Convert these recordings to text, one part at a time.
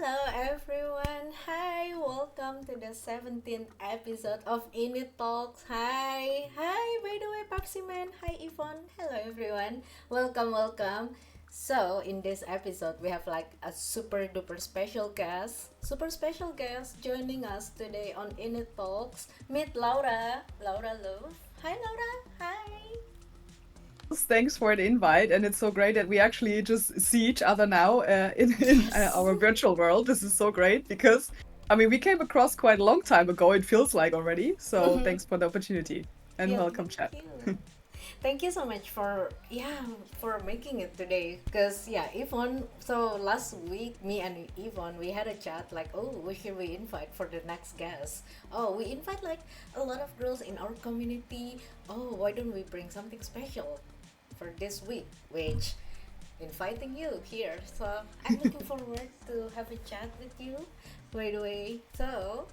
Hello everyone. Hi, welcome to the 17th episode of INIT Talks. Hi. Hi, by the way, Papsi Man. Hi, Yvonne. Hello everyone. Welcome. So, in this episode, we have like a super duper special guest. Super special guest joining us today on INIT Talks. Meet Laura Luft. Hi, Laura. Hi. Thanks for the invite, and it's so great that we actually just see each other now in Yes. our virtual world. This is so great because, I mean, we came across quite a long time ago, it feels like already. So Mm-hmm. thanks for the opportunity and Yeah, welcome, thank chat. you. Thank you so much for making it today. Cause yeah, Yvonne. So last week, me and Yvonne, we had a chat like, oh, who should we invite for the next guest? Oh, we invite like a lot of girls in our community. Oh, why don't we bring something special for this week? Which inviting you here. So I'm looking forward to have a chat with you. By the way, so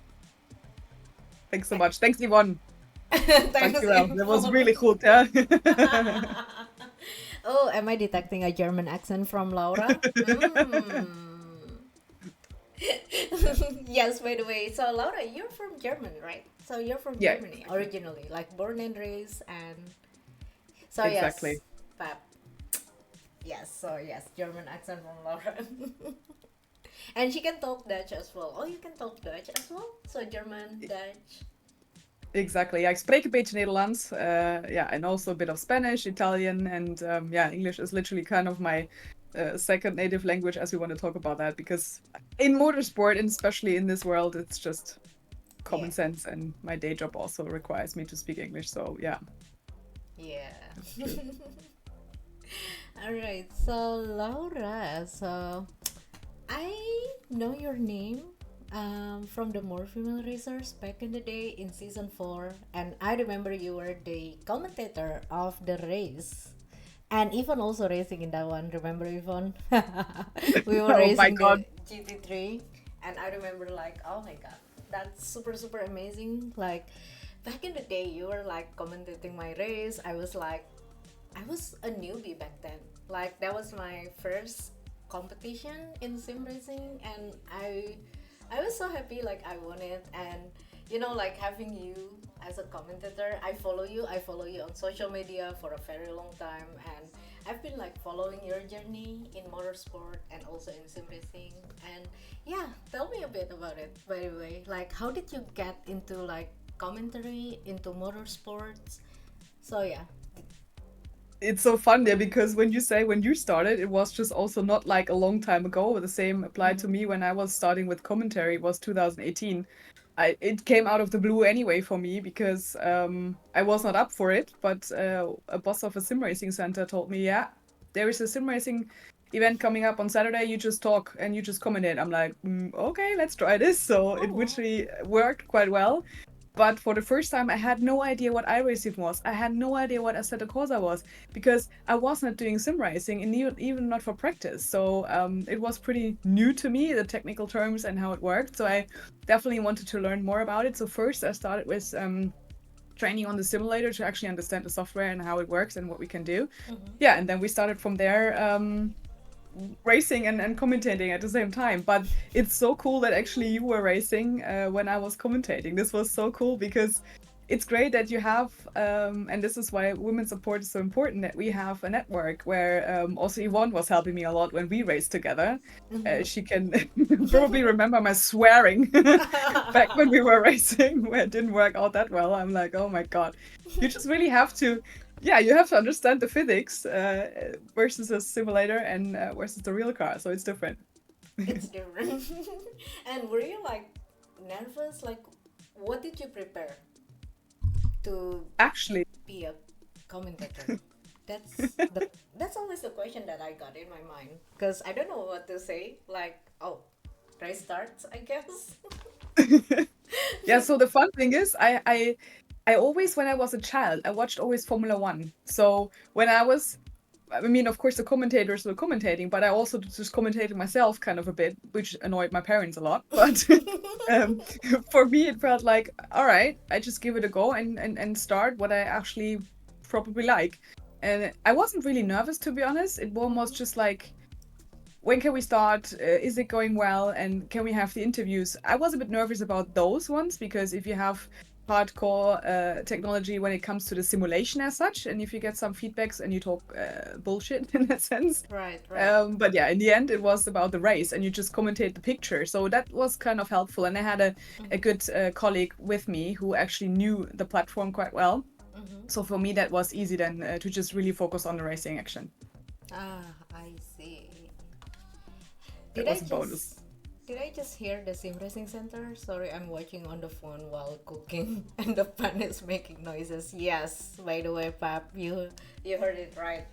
Thanks so I, much. Thanks, Yvonne. thanks Dankjewel. That was Yvonne. really good, yeah. Oh, am I detecting a German accent from Laura? Yes, by the way. So, Laura, you're from Germany, right? So, you're from Yeah, Germany exactly. originally, like born and raised, and so, yes, Exactly. Pap. Yes, so, yes, German accent from Laura. And she can talk Dutch as well. Oh, you can talk Dutch as well? So, German, Dutch. Exactly. Ja, ik spreek een beetje Nederlands. Yeah, and also a bit of Spanish, Italian, and yeah, English is literally kind of my second native language as we want to talk about that because in motorsport and especially in this world, it's just Yeah, common sense, and my day job also requires me to speak English. So yeah, yeah. that's true. All right, so Laura, so I know your name from the More Female Racers back in the day in season 4, and I remember you were the commentator of the race. And Yvonne also racing in that one. Remember Yvonne? We were Oh my racing God. the GT3, and I remember like, oh my god, that's super amazing. Like back in the day, you were like commentating my race. I was a newbie back then. Like that was my first competition in sim racing, and I was so happy. Like I won it, and like having you as a commentator. I follow you on social media for a very long time, and I've been like following your journey in motorsport and also in sim racing. And yeah, tell me a bit about it. By the way, like how did you get into like commentary into motorsports? So yeah. It's so fun there because when you say when you started, it was just also not like a long time ago. The same applied to Mm-hmm. me when I was starting with commentary. It was 2018. It came out of the blue anyway for me because I was not up for it, but a boss of a sim racing center told me, yeah, there is a sim racing event coming up on Saturday. You just talk and you just commentate. I'm like, okay, let's try this. So it Oh. literally worked quite well. But for the first time, I had no idea what iRacing was. I had no idea what Assetto Corsa was because I was not doing sim racing and even not for practice. So it was pretty new to me, the technical terms and how it worked. So I definitely wanted to learn more about it. So first, I started with training on the simulator to actually understand the software and how it works and what we can do. Mm-hmm. Yeah, and then we started from there. Racing and commentating at the same time. But it's so cool that actually you were racing when I was commentating. This was so cool because it's great that you have, and this is why women's support is so important, that we have a network where also Yvonne was helping me a lot when we raced together. Mm-hmm. She can probably remember my swearing back when we were racing, where it didn't work out that well. I'm like, oh my God. You just really have to, yeah, you have to understand the physics versus a simulator and versus the real car. So it's different. It's different. And were you like nervous? Like, what did you prepare to Actually, be a commentator? That's the that's always the question that I got in my mind because I don't know what to say. Like, oh, race starts, I guess. yeah. So the fun thing is, I always, when I was a child, I watched always Formula One. So when I was, I mean, of course, the commentators were commentating, but I also just commentated myself kind of a bit, which annoyed my parents a lot. But um, for me, it felt like, all right, I just give it a go and start what I actually probably like. And I wasn't really nervous, to be honest. It was almost just like when can we start? Is it going well? And can we have the interviews? I was a bit nervous about those ones because if you have hardcore technology when it comes to the simulation as such, and if you get some feedbacks and you talk bullshit in that sense. Right, right. But yeah, in the end, it was about the race and you just commentate the picture. So that was kind of helpful. And I had a Mm-hmm. good colleague with me who actually knew the platform quite well. Mm-hmm. So for me, that was easy then to just really focus on the racing action. Ah, I see. That Did I was a bonus. just did I just hear the sim racing center? Sorry, I'm watching on the phone while cooking and the pan is making noises. Yes, by the way, Pap, you heard it right.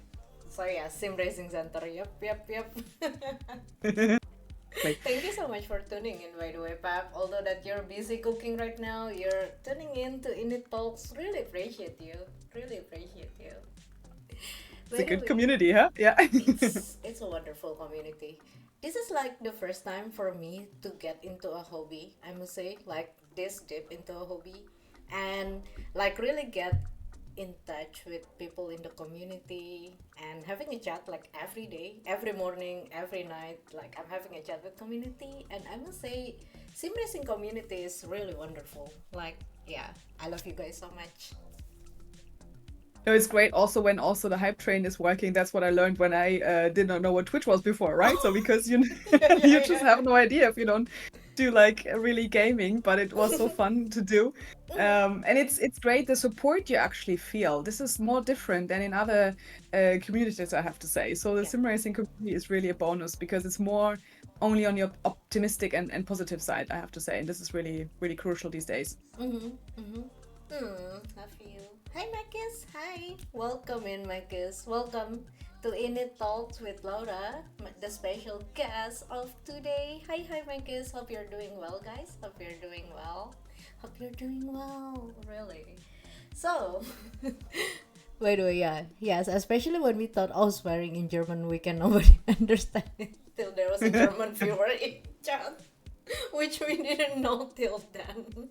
So yeah, sim racing center. Yep, yep, yep. Like, Thank you so much for tuning in, by the way, Pap. Although that you're busy cooking right now, you're tuning in to INIT Talks. Really appreciate you. Really appreciate you. it's By a the good way, community, huh? Yeah. it's a wonderful community. This is like the first time for me to get into a hobby, I must say, like this deep into a hobby, and like really get in touch with people in the community and having a chat like every day, every morning, every night. Like I'm having a chat with community, and I must say, sim racing community is really wonderful. Like, yeah, I love you guys so much. No, it's great also when also the hype train is working. That's what I learned when I did not know what Twitch was before, right? So because you Yeah, you yeah, just yeah. have no idea if you don't do like really gaming, but it was so fun to do. And it's great the support you actually feel. This is more different than in other communities, I have to say. So the Yeah. sim racing community is really a bonus because it's more only on your optimistic and positive side, I have to say. And this is really, really crucial these days. Mm-hmm. Mm-hmm. I feel. Hi, Marcus. Hi. Welcome in, Marcus. Welcome to INIT Talks with Laura, the special guest of today. Hi, hi, Marcus. Hope you're doing well, guys. Hope you're doing well. Hope you're doing well. Really. So, by the way, yeah, yes, especially when we thought I was swearing in German, we can nobody understand it till there was a German viewer in chat, which we didn't know till then.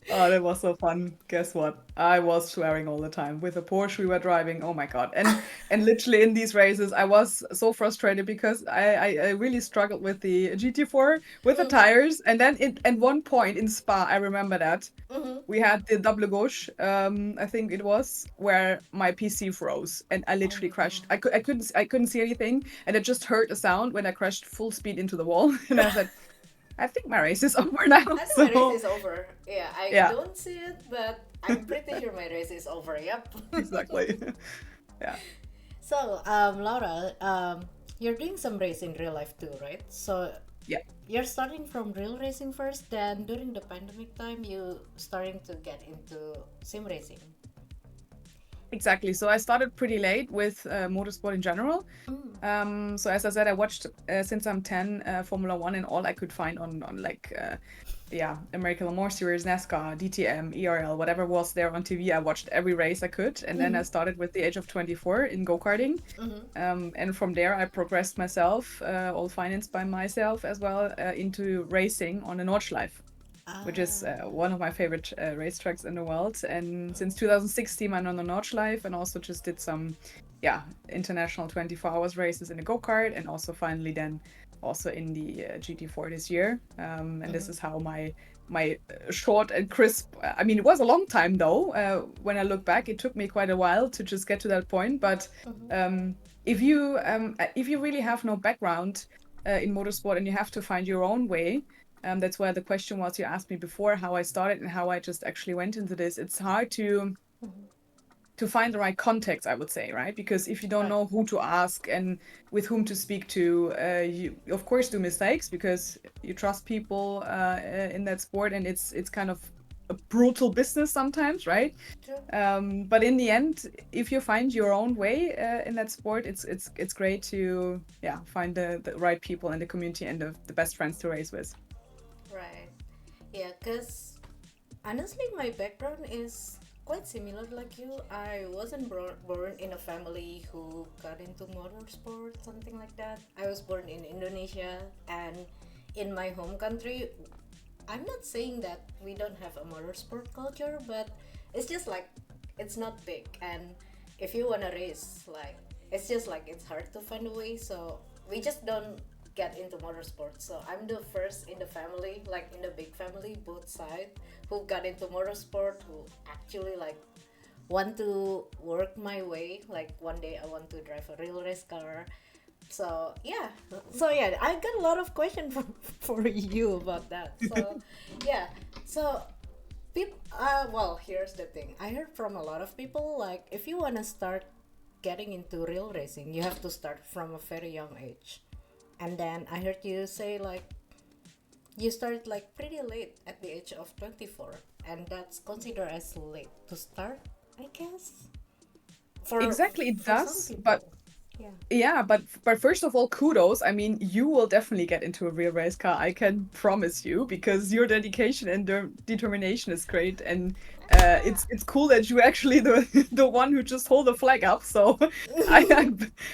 Oh, that was so fun. Guess what? I was swearing all the time with the Porsche we were driving. Oh my God. And literally in these races, I was so frustrated because I really struggled with the GT4 with the tires. And then at one point in Spa, I remember that Mm-hmm. we had the double gauche, I think it was, where my PC froze and I Oh literally no. crashed. I couldn't see anything and I just heard a sound when I crashed full speed into the wall. And I said, I think my race is over now. I think my race So is over. Yeah, I yeah, don't see it, but I'm pretty sure my race is over. Yep. exactly. Yeah. So, Laura, you're doing some race in real life too, right? So, Yeah, you're starting from real racing first, then during the pandemic time, you starting to get into sim racing. exactly. So I started pretty late with motorsport in general. Mm. So as I said, I watched since I'm 10 Formula One and all I could find on like yeah, American Le Mans Series, NASCAR, DTM, ERL, whatever was there on TV. I watched every race I could, and then I Mm-hmm. started with the age of 24 in go-karting. Mm-hmm. And from there, I progressed myself, all financed by myself as well, into racing on the Nordschleife, which is Ah. one of my favorite racetracks in the world. And since 2016, I'm on the Nordschleife and also just did some, yeah, international 24 hours races in the go-kart and also finally then also in the GT4 this year. And this Mm-hmm. is how my short and crisp. I mean, it was a long time though. When I look back, it took me quite a while to just get to that point. But Mm-hmm. um, if you really have no background in motorsport and you have to find your own way, that's why the question was you asked me before how I started and how I just actually went into this. It's hard Mm-hmm. to find the right context, I would say, right? Because if you don't Right. know who to ask and with whom to speak to, you of course do mistakes because you trust people in that sport, and it's kind of a brutal business sometimes, right? True. But in the end, if you find your own way in that sport, it's great to find the right people in the community and the best friends to race with. Right. Yeah, cause honestly, my background is quite similar like you. I wasn't born in a family who got into motorsport, something like that. I was born in Indonesia, and in my home country, I'm not saying that we don't have a motorsport culture, but it's just like it's not big. And if you wanna race, like it's just like it's hard to find a way. So we just don't get into motorsport. So I'm the first in the family, like in the big family, both sides, who got into motorsport, who actually like want to work my way. Like one day I want to drive a real race car. So yeah, I got a lot of questions for you about that. So yeah, so well, here's the thing. I heard from a lot of people like if you want to start getting into real racing, you have to start from a very young age. And then I heard you say like you started like pretty late at the age of 24, and that's considered as late to start, I guess. Exactly, it For some does, but people. Yeah. yeah, but first of all, kudos. I mean, you will definitely get into a real race car. I can promise you because your dedication and determination is great, and it's cool that you actually the the one who just hold the flag up. So I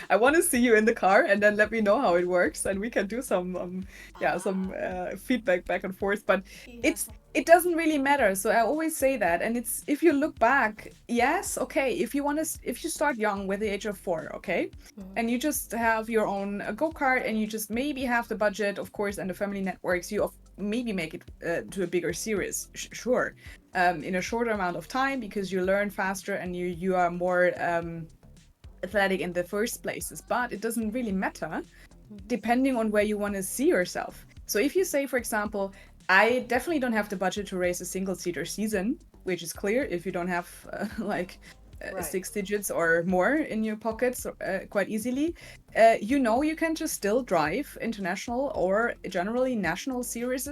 I want to see you in the car, and then let me know how it works, and we can do some some Ah, feedback back and forth. But yeah. it doesn't really matter. So I always say that, and it's if you look back, yes, okay, if you want to, if you start young with the age of 4, okay, Mhm. and you just have your own go-kart and you just maybe have the budget, of course, and the family networks, you maybe make it to a bigger series, sure, in a shorter amount of time because you learn faster and you are more athletic in the first places. But it doesn't really matter depending on where you want to see yourself. So if you say, for example, I definitely don't have the budget to race a single seater season, which is clear if you don't have like Right. 6 digits or more in your pockets quite easily. You can just still drive international or generally national series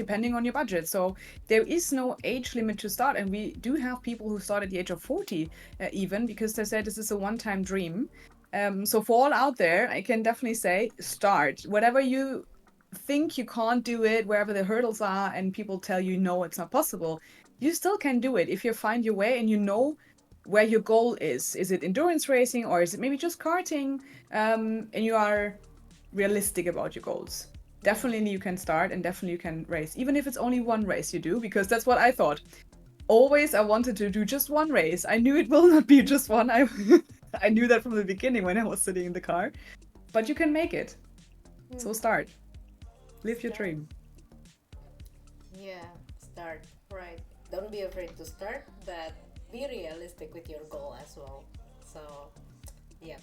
depending on your budget. So there is no age limit to start. And we do have people who start at the age of 40 even because they said this is a one-time dream. So for all out there, I can definitely say start. Whatever you think you can't do it, wherever the hurdles are, and people tell you no, it's not possible, you still can do it if you find your way and you know where your goal is. Is it endurance racing or is it maybe just karting? And you are realistic about your goals. Definitely you can start and definitely you can race, even if it's only one race you do, because that's what I thought. Always I wanted to do just one race. I knew it will not be just one. I knew that from the beginning when I was sitting in the car. But you can make it. Hmm. So start. Live your Start. dream. Yeah, start. Right. Don't be afraid to start, but be realistic with your goal as well. So, yeah.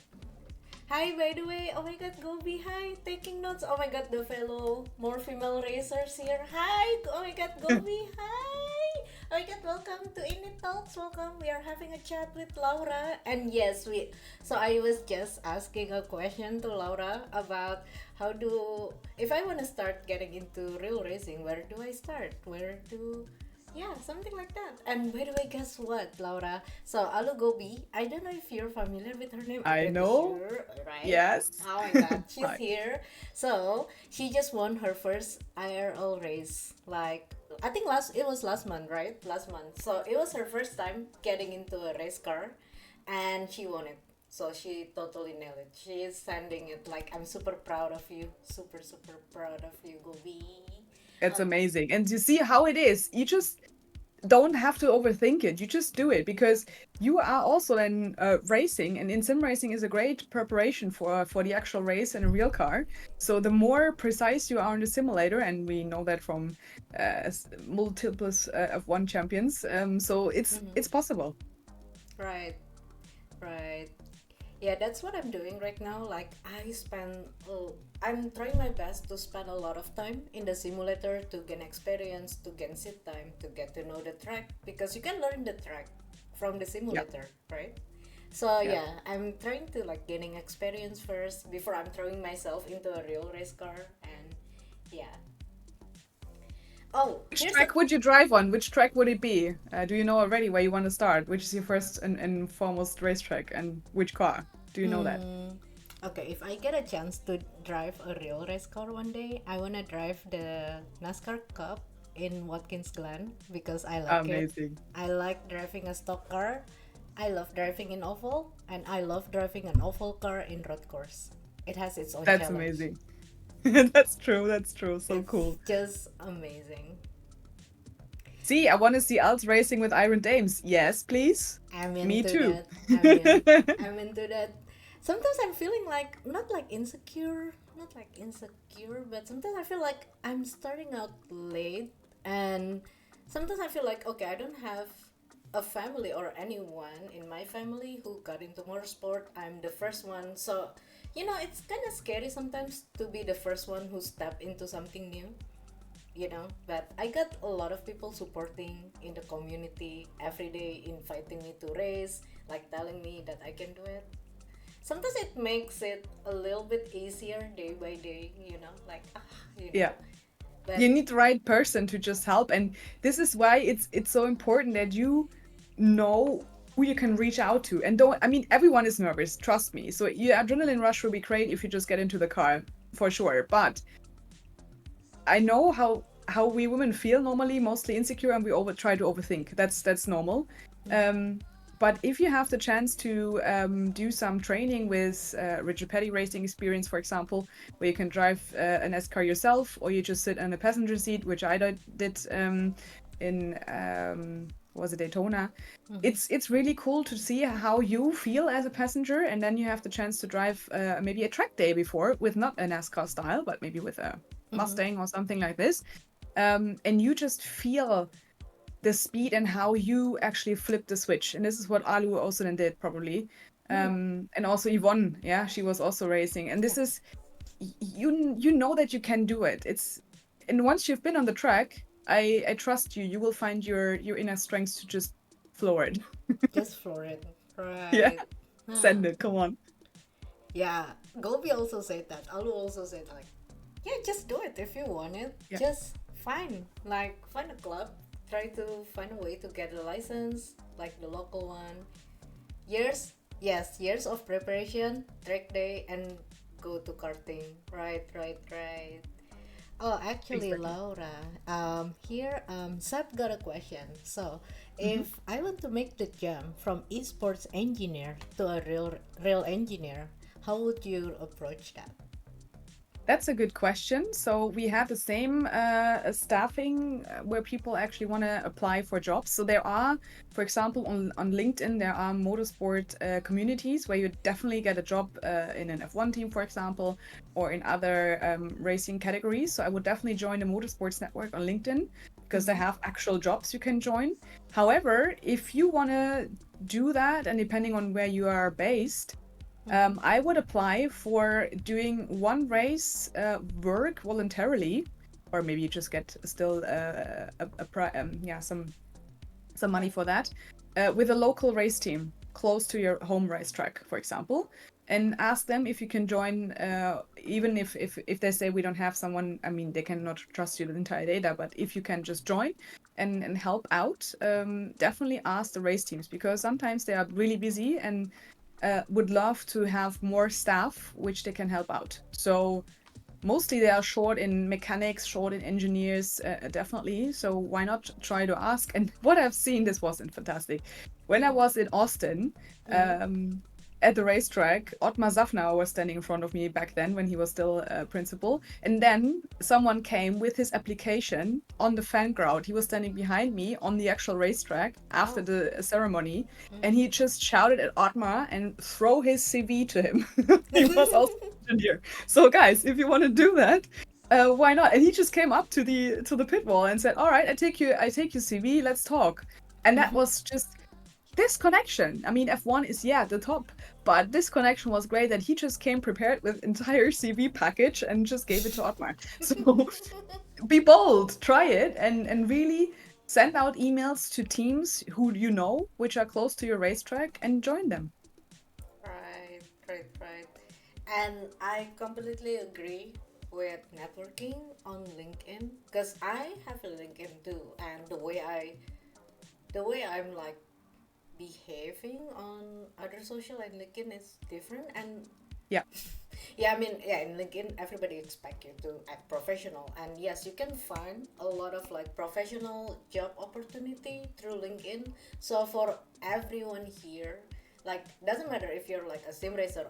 Hi, by the way. Oh my god, Gobi. Hi, taking notes. Oh my god, the fellow more female racers here. Hi. Oh my god, Gobi. Hi. Oh my god, welcome to INIT Talks. Welcome. We are having a chat with Laura. And yes, we. So I was just asking a question to Laura about how do. If I want to start getting into real racing, where do I start? Where do. Yeah, something like that. And by the way, guess what, Laura? So Alu Gobi, I don't know if you're familiar with her name. I'm I pretty know. sure, right? Yes. Oh my god, she's Hi. here. So she just won her first IRL race. Like I think it was last month, right? Last month. So it was her first time getting into a race car, and she won it. So she totally nailed it. She is sending it like I'm super proud of you. Super super proud of you, Gobi. It's Okay. amazing. And you see how it is. You just don't have to overthink it. You just do it because you are also in racing, and in sim racing is a great preparation for the actual race in a real car. So the more precise you are in the simulator, and we know that from multiples of one champions. So Mm-hmm. it's possible. Right. Right. Yeah, that's what I'm doing right now. Like I'm trying my best to spend a lot of time in the simulator to gain experience, to gain sit time, to get to know the track because you can learn the track from the Yeah, simulator, right? So yeah. yeah, I'm trying to like gaining experience first before I'm throwing myself into a real race car and yeah. Oh, Which here's a track would you drive on? Which track would it be? Do you know already where you want to start? Which is your first and foremost racetrack, and which car? Do you know that? Mm, okay, if I get a chance to drive a real race car one day, I wanna drive the NASCAR Cup in Watkins Glen because I like it. Amazing. I like driving a stock car. I love driving in oval, and I love driving an oval car in road course. It has its own That's challenge. amazing. That's true. That's true. So It's cool. just amazing. See, I want to see Elz racing with Iron Dames. Yes, please. I'm Me into too. that. I'm into that. sometimes I'm feeling like not like insecure, but sometimes I feel like I'm starting out late, and sometimes I feel like, okay, I don't have a family or anyone in my family who got into motorsport. I'm the first one, so it's kind of scary sometimes to be the first one who step into something new. But I got a lot of people supporting in the community every day, inviting me to race, like telling me that I can do it. Sometimes it makes it a little bit easier day by day, like Yeah. but You need the right person to just help, and this is why it's so important that you know who you can reach out to. And don't, I mean, everyone is nervous, trust me. So your adrenaline rush will be great if you just get into the car, for sure. But I know how we women feel normally, mostly insecure, and we over try to overthink. That's normal. But if you have the chance to do some training with rigid paddy racing experience, for example, where you can drive an S car yourself, or you just sit in a passenger seat, which I did in was it Daytona. It's really cool to see how you feel as a passenger, and then you have the chance to drive maybe a track day before with not a NASCAR style, but maybe with a Mustang or something like this, and you just feel the speed and how you actually flip the switch. And this is what Alu also then did probably. And also Yvonne, yeah, she was also racing. And this is you know that you can do it. And once you've been on the track, I trust you. You will find your inner strength to just floor it. just for it, Yeah, right? send it. Come on. Yeah, Gobi also said that. Alu also said like, yeah, just do it if you want it. Yeah. Just find a club, try to find a way to get a license, like the local one. Years of preparation, track day, and go to karting. Right. Oh, actually, Exactly. Laura, here, Seth got a question. So, Mhm. if I want to make the jump from esports engineer to a real engineer, how would you approach that? That's a good question. So we have the same staffing where people actually want to apply for jobs. So there are, for example, on LinkedIn, there are motorsport communities where you definitely get a job in an F1 team, for example, or in other racing categories. So I would definitely join the motorsports network on LinkedIn because they have actual jobs you can join. However, if you want to do that, and depending on where you are based, I would apply for doing one race work voluntarily, or maybe you just get still yeah, some money Right. for that, with a local race team close to your home racetrack, for example, and ask them if you can join. Even if they say we don't have someone, I mean they cannot trust you the entire data, but if you can just join and help out, definitely ask the race teams because sometimes they are really busy and would love to have more staff which they can help out. So mostly they are short in mechanics, short in engineers, definitely. So why not try to ask? And what I've seen, this wasn't fantastic. When I was in Austin, um, at the racetrack, Ottmar Safnauer was standing in front of me back then when he was still principal. And then someone came with his application on the fan ground. He was standing behind me on the actual racetrack after Oh. the ceremony, and he just shouted at Ottmar and throw his CV to him. He was also an engineer. So guys, if you want to do that, why not? And he just came up to the pit wall and said, "All right, I take your CV. Let's talk." And that was just this connection. I mean, F1 is the top, but this connection was great that he just came prepared with entire CV package and just gave it to Otmar. So be bold, try it, and really send out emails to teams who you know which are close to your racetrack and join them. Right. And I completely agree with networking on LinkedIn because I have a LinkedIn too, and the way I'm like behaving on other social and LinkedIn is different. And Yeah, yeah, I mean, yeah, in LinkedIn everybody expect you to act professional, and yes, you can find a lot of like professional job opportunity through LinkedIn. So for everyone here, like, doesn't matter if you're like a sim racer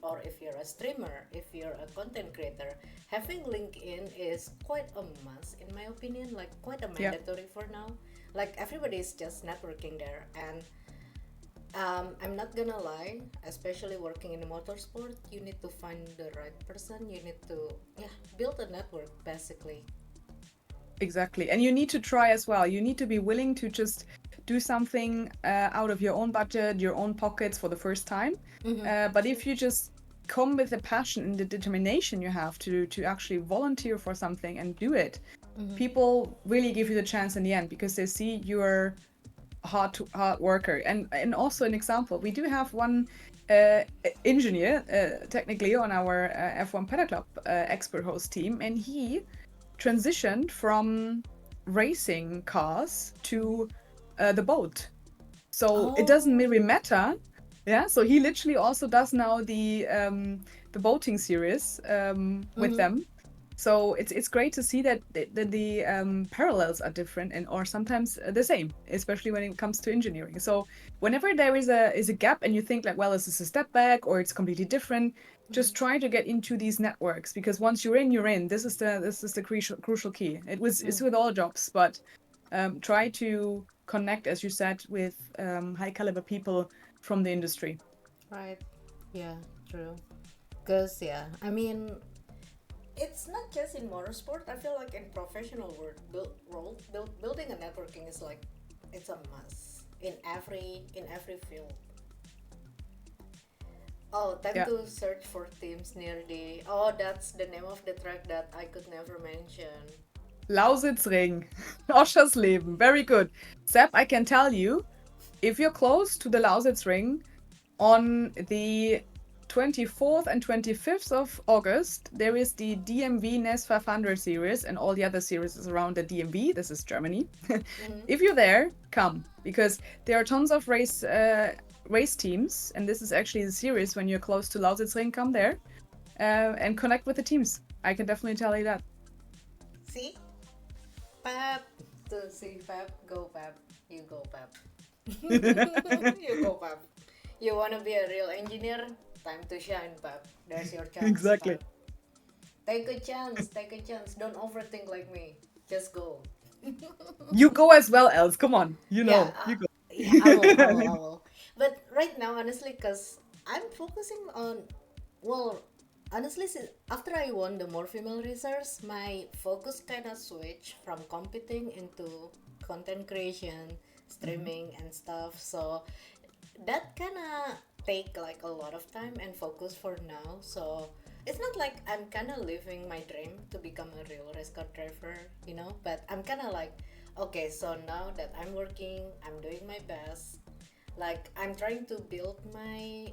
or if you're a streamer, if you're a content creator, having LinkedIn is quite a must in my opinion, like quite a yeah, mandatory for now. Like everybody is just networking there, and I'm not gonna lie, especially working in the motorsport, you need to find the right person. You need to, yeah, build a network basically. Exactly. And you need to try as well. You need to be willing to just do something out of your own budget, your own pockets for the first time. But if you just come with the passion and the determination you have to actually volunteer for something and do it, people really give you the chance in the end because they see you're hard worker. And also an example, we do have one engineer technically on our F1 Paddock Club Expert Host team, and he transitioned from racing cars to the boat. So it doesn't really matter. Yeah, so he literally also does now the boating series with them. So it's great to see that the parallels are different and or sometimes the same, especially when it comes to engineering. So whenever there is a gap and you think like, well, is this a step back or it's completely different, just try to get into these networks because once you're in, you're in. This is the crucial key. It's with all jobs, but try to connect, as you said, with high caliber people from the industry. Right. Yeah, true. Because, yeah, I mean, it's not just in motorsport. I feel like in professional building a networking is like, it's a must in every field. Oh, time Yeah. to search for teams near the. Oh, that's the name of the track that I could never mention. Lausitzring, Oschersleben, very good. Seb, I can tell you, if you're close to the Lausitzring on the 24th and 25th of August, there is the DMV NES 500 series and all the other series around the DMV. This is Germany. If you're there, come because there are tons of race teams, and this is actually the series when you're close to Lausitzring. Come there and connect with the teams. I can definitely tell you that. See, Pep. To see Pep, go Pep. You go Pep. You go Pep. You wanna be a real engineer? Time to shine, Pep. There's your chance, Exactly. Pep. Take a chance. Take a chance. Don't overthink like me. Just go. You go as well, Els. Come on. Yeah, You go. yeah, I will, I will, I will. But right now, honestly, cause I'm focusing on, well, honestly, after I won the more female racers, my focus kind of switched from competing into content creation, streaming, and stuff. So that kind of take like a lot of time and focus for now. So it's not like I'm kind of living my dream to become a real race car driver, but I'm kind of like, okay, so now that I'm working, I'm doing my best, like I'm trying to build my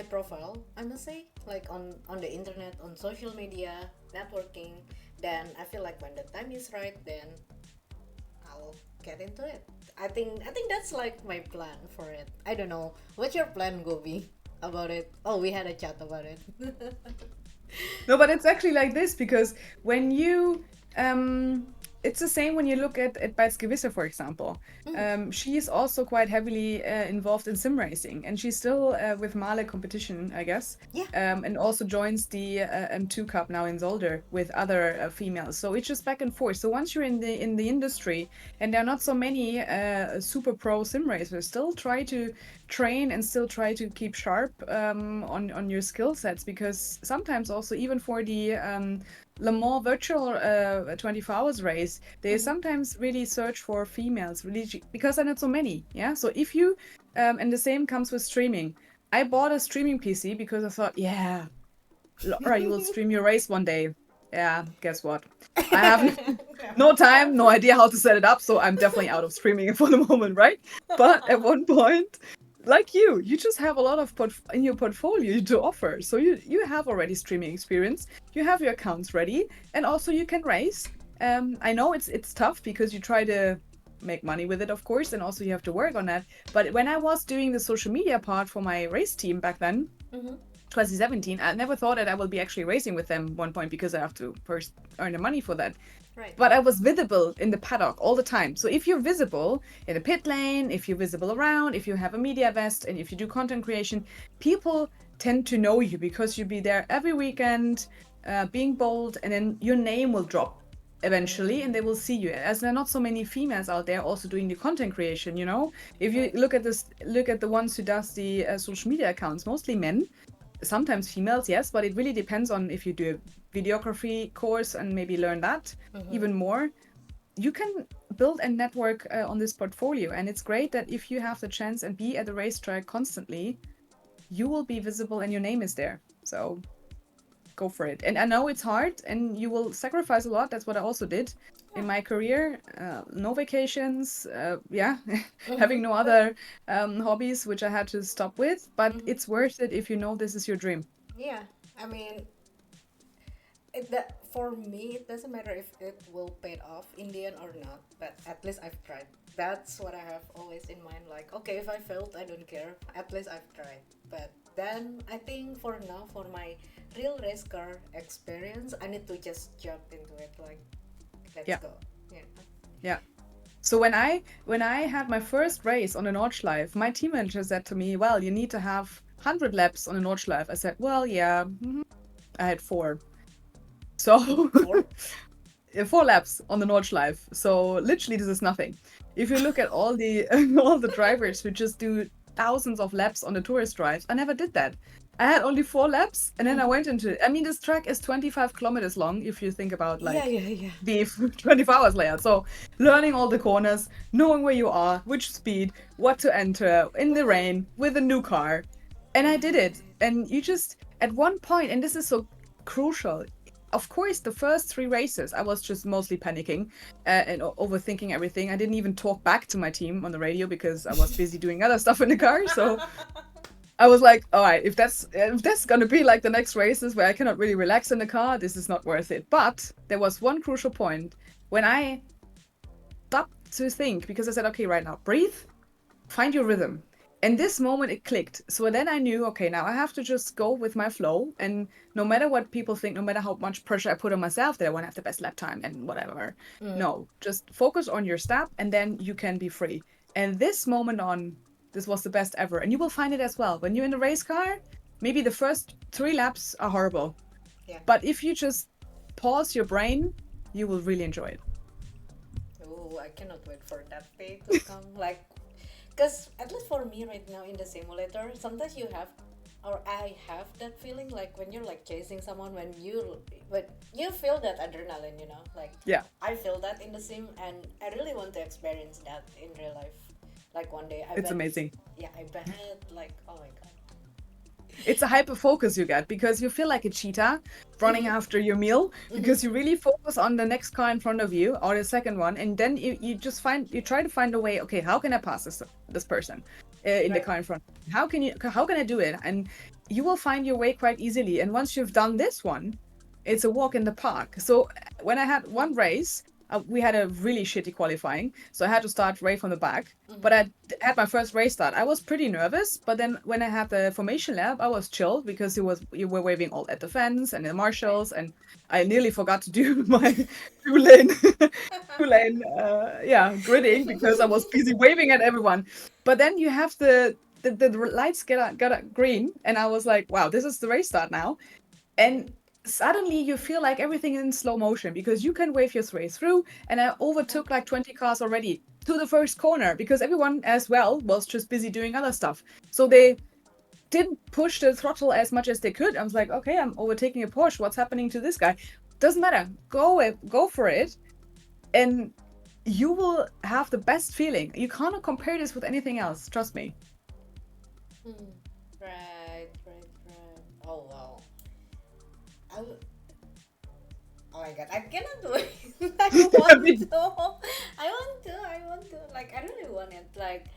profile, I must say, like on the internet, on social media, networking. Then I feel like when the time is right, then I'll get into it. I think that's like my plan for it. I don't know. What's your plan, Gobi, about it? Oh, we had a chat about it. No, but it's actually like this because when you it's the same when you look at Gewisse, for example. She is also quite heavily involved in sim racing, and she's still with Male competition, I guess. Yeah. And also joins the M2 Cup now in Zolder with other females. So it's just back and forth. So once you're in the industry, and there are not so many super pro sim racers, still try to train and still try to keep sharp on your skill sets because sometimes also even for the Le Mans virtual 24 hours race, they sometimes really search for females, really because there are not so many. Yeah. So if you, and the same comes with streaming. I bought a streaming PC because I thought, yeah, Laura, you will stream your race one day. Yeah. Guess what? I have no time, no idea how to set it up, so I'm definitely out of streaming for the moment, right? But at one point, like you just have a lot of in your portfolio to offer. So you have already streaming experience, you have your accounts ready, and also you can race. I know it's tough because you try to make money with it, of course, and also you have to work on that. But when I was doing the social media part for my race team back then, 2017, I never thought that I will be actually racing with them one point because I have to first earn the money for that. Right. But I was visible in the paddock all the time. So if you're visible in the pit lane, if you're visible around, if you have a media vest, and if you do content creation, people tend to know you because you'll be there every weekend, being bold, and then your name will drop. eventually, and they will see you, as there are not so many females out there also doing the content creation, you know. If you look at the ones who does the social media accounts, mostly men, sometimes females, yes, but it really depends on if you do a videography course and maybe learn that even more. You can build a network on this portfolio, and it's great that if you have the chance and be at the racetrack constantly, you will be visible and your name is there. So go for it. And I know it's hard and you will sacrifice a lot. That's what I also did in my career. No vacations, having no other hobbies, which I had to stop with. But it's worth it if you know this is your dream. Yeah, I mean, that for me, it doesn't matter if it will pay off in the end or not, but at least I've tried. That's what I have always in mind. Like, okay, if I failed, I don't care. At least I've tried. But then I think for now, for my real race car experience, I need to just jump into it. Like, let's go. Yeah. Yeah. So when I had my first race on a Nordschleife, my team manager said to me, "Well, you need to have 100 laps on a Nordschleife." I said, "Well, yeah." I had 4. So 4 laps on the Nordschleife. So literally this is nothing. If you look at all the all the drivers who just do thousands of laps on the tourist drives, I never did that. I had only 4 laps and then I went into it. I mean, this track is 25 kilometers long if you think about like the 24 hours layout. So learning all the corners, knowing where you are, which speed, what to enter in the rain with a new car. And I did it. And you just, at one point, and this is so crucial, of course, the first 3 races, I was just mostly panicking and overthinking everything. I didn't even talk back to my team on the radio because I was busy doing other stuff in the car. So I was like, all right, if that's going to be like the next races where I cannot really relax in the car, this is not worth it. But there was one crucial point when I stopped to think, because I said, okay, right now, breathe, find your rhythm. And this moment it clicked. So then I knew, okay, now I have to just go with my flow. And no matter what people think, no matter how much pressure I put on myself that I want to have the best lap time and whatever. No, just focus on your step and then you can be free. And this moment on, this was the best ever. And you will find it as well. When you're in the race car, maybe the first 3 laps are horrible. Yeah. But if you just pause your brain, you will really enjoy it. Oh, I cannot wait for that day to come. Like, because at least for me right now in the simulator, sometimes you have, or I have that feeling like when you're like chasing someone, when you feel that adrenaline, you know, like I feel that in the sim, and I really want to experience that in real life. Like one day, it's amazing. Yeah, I bet like, oh my god. It's a hyper focus you get because you feel like a cheetah running after your meal because you really focus on the next car in front of you or the second one, and then you try to find a way. Okay, how can I pass this person in the car in front? How can I do it? And you will find your way quite easily. And once you've done this one, it's a walk in the park. So when I had one race, we had a really shitty qualifying, so I had to start right from the back. But I had my first race start. I was pretty nervous, but then when I had the formation lap, I was chilled because you were waving all at the fence and the marshals, and I nearly forgot to do my two lane gridding because I was busy waving at everyone. But then you have the lights got green, and I was like, wow, this is the race start now, and suddenly you feel like everything is in slow motion because you can wave your way through, and I overtook like 20 cars already to the first corner because everyone as well was just busy doing other stuff. So they didn't push the throttle as much as they could. I was like, okay, I'm overtaking a Porsche. What's happening to this guy? Doesn't matter. Go for it. And you will have the best feeling. You cannot compare this with anything else. Trust me. Right. Oh, wow. Oh my god, I cannot do it. I want to. Like, I really want it. Like,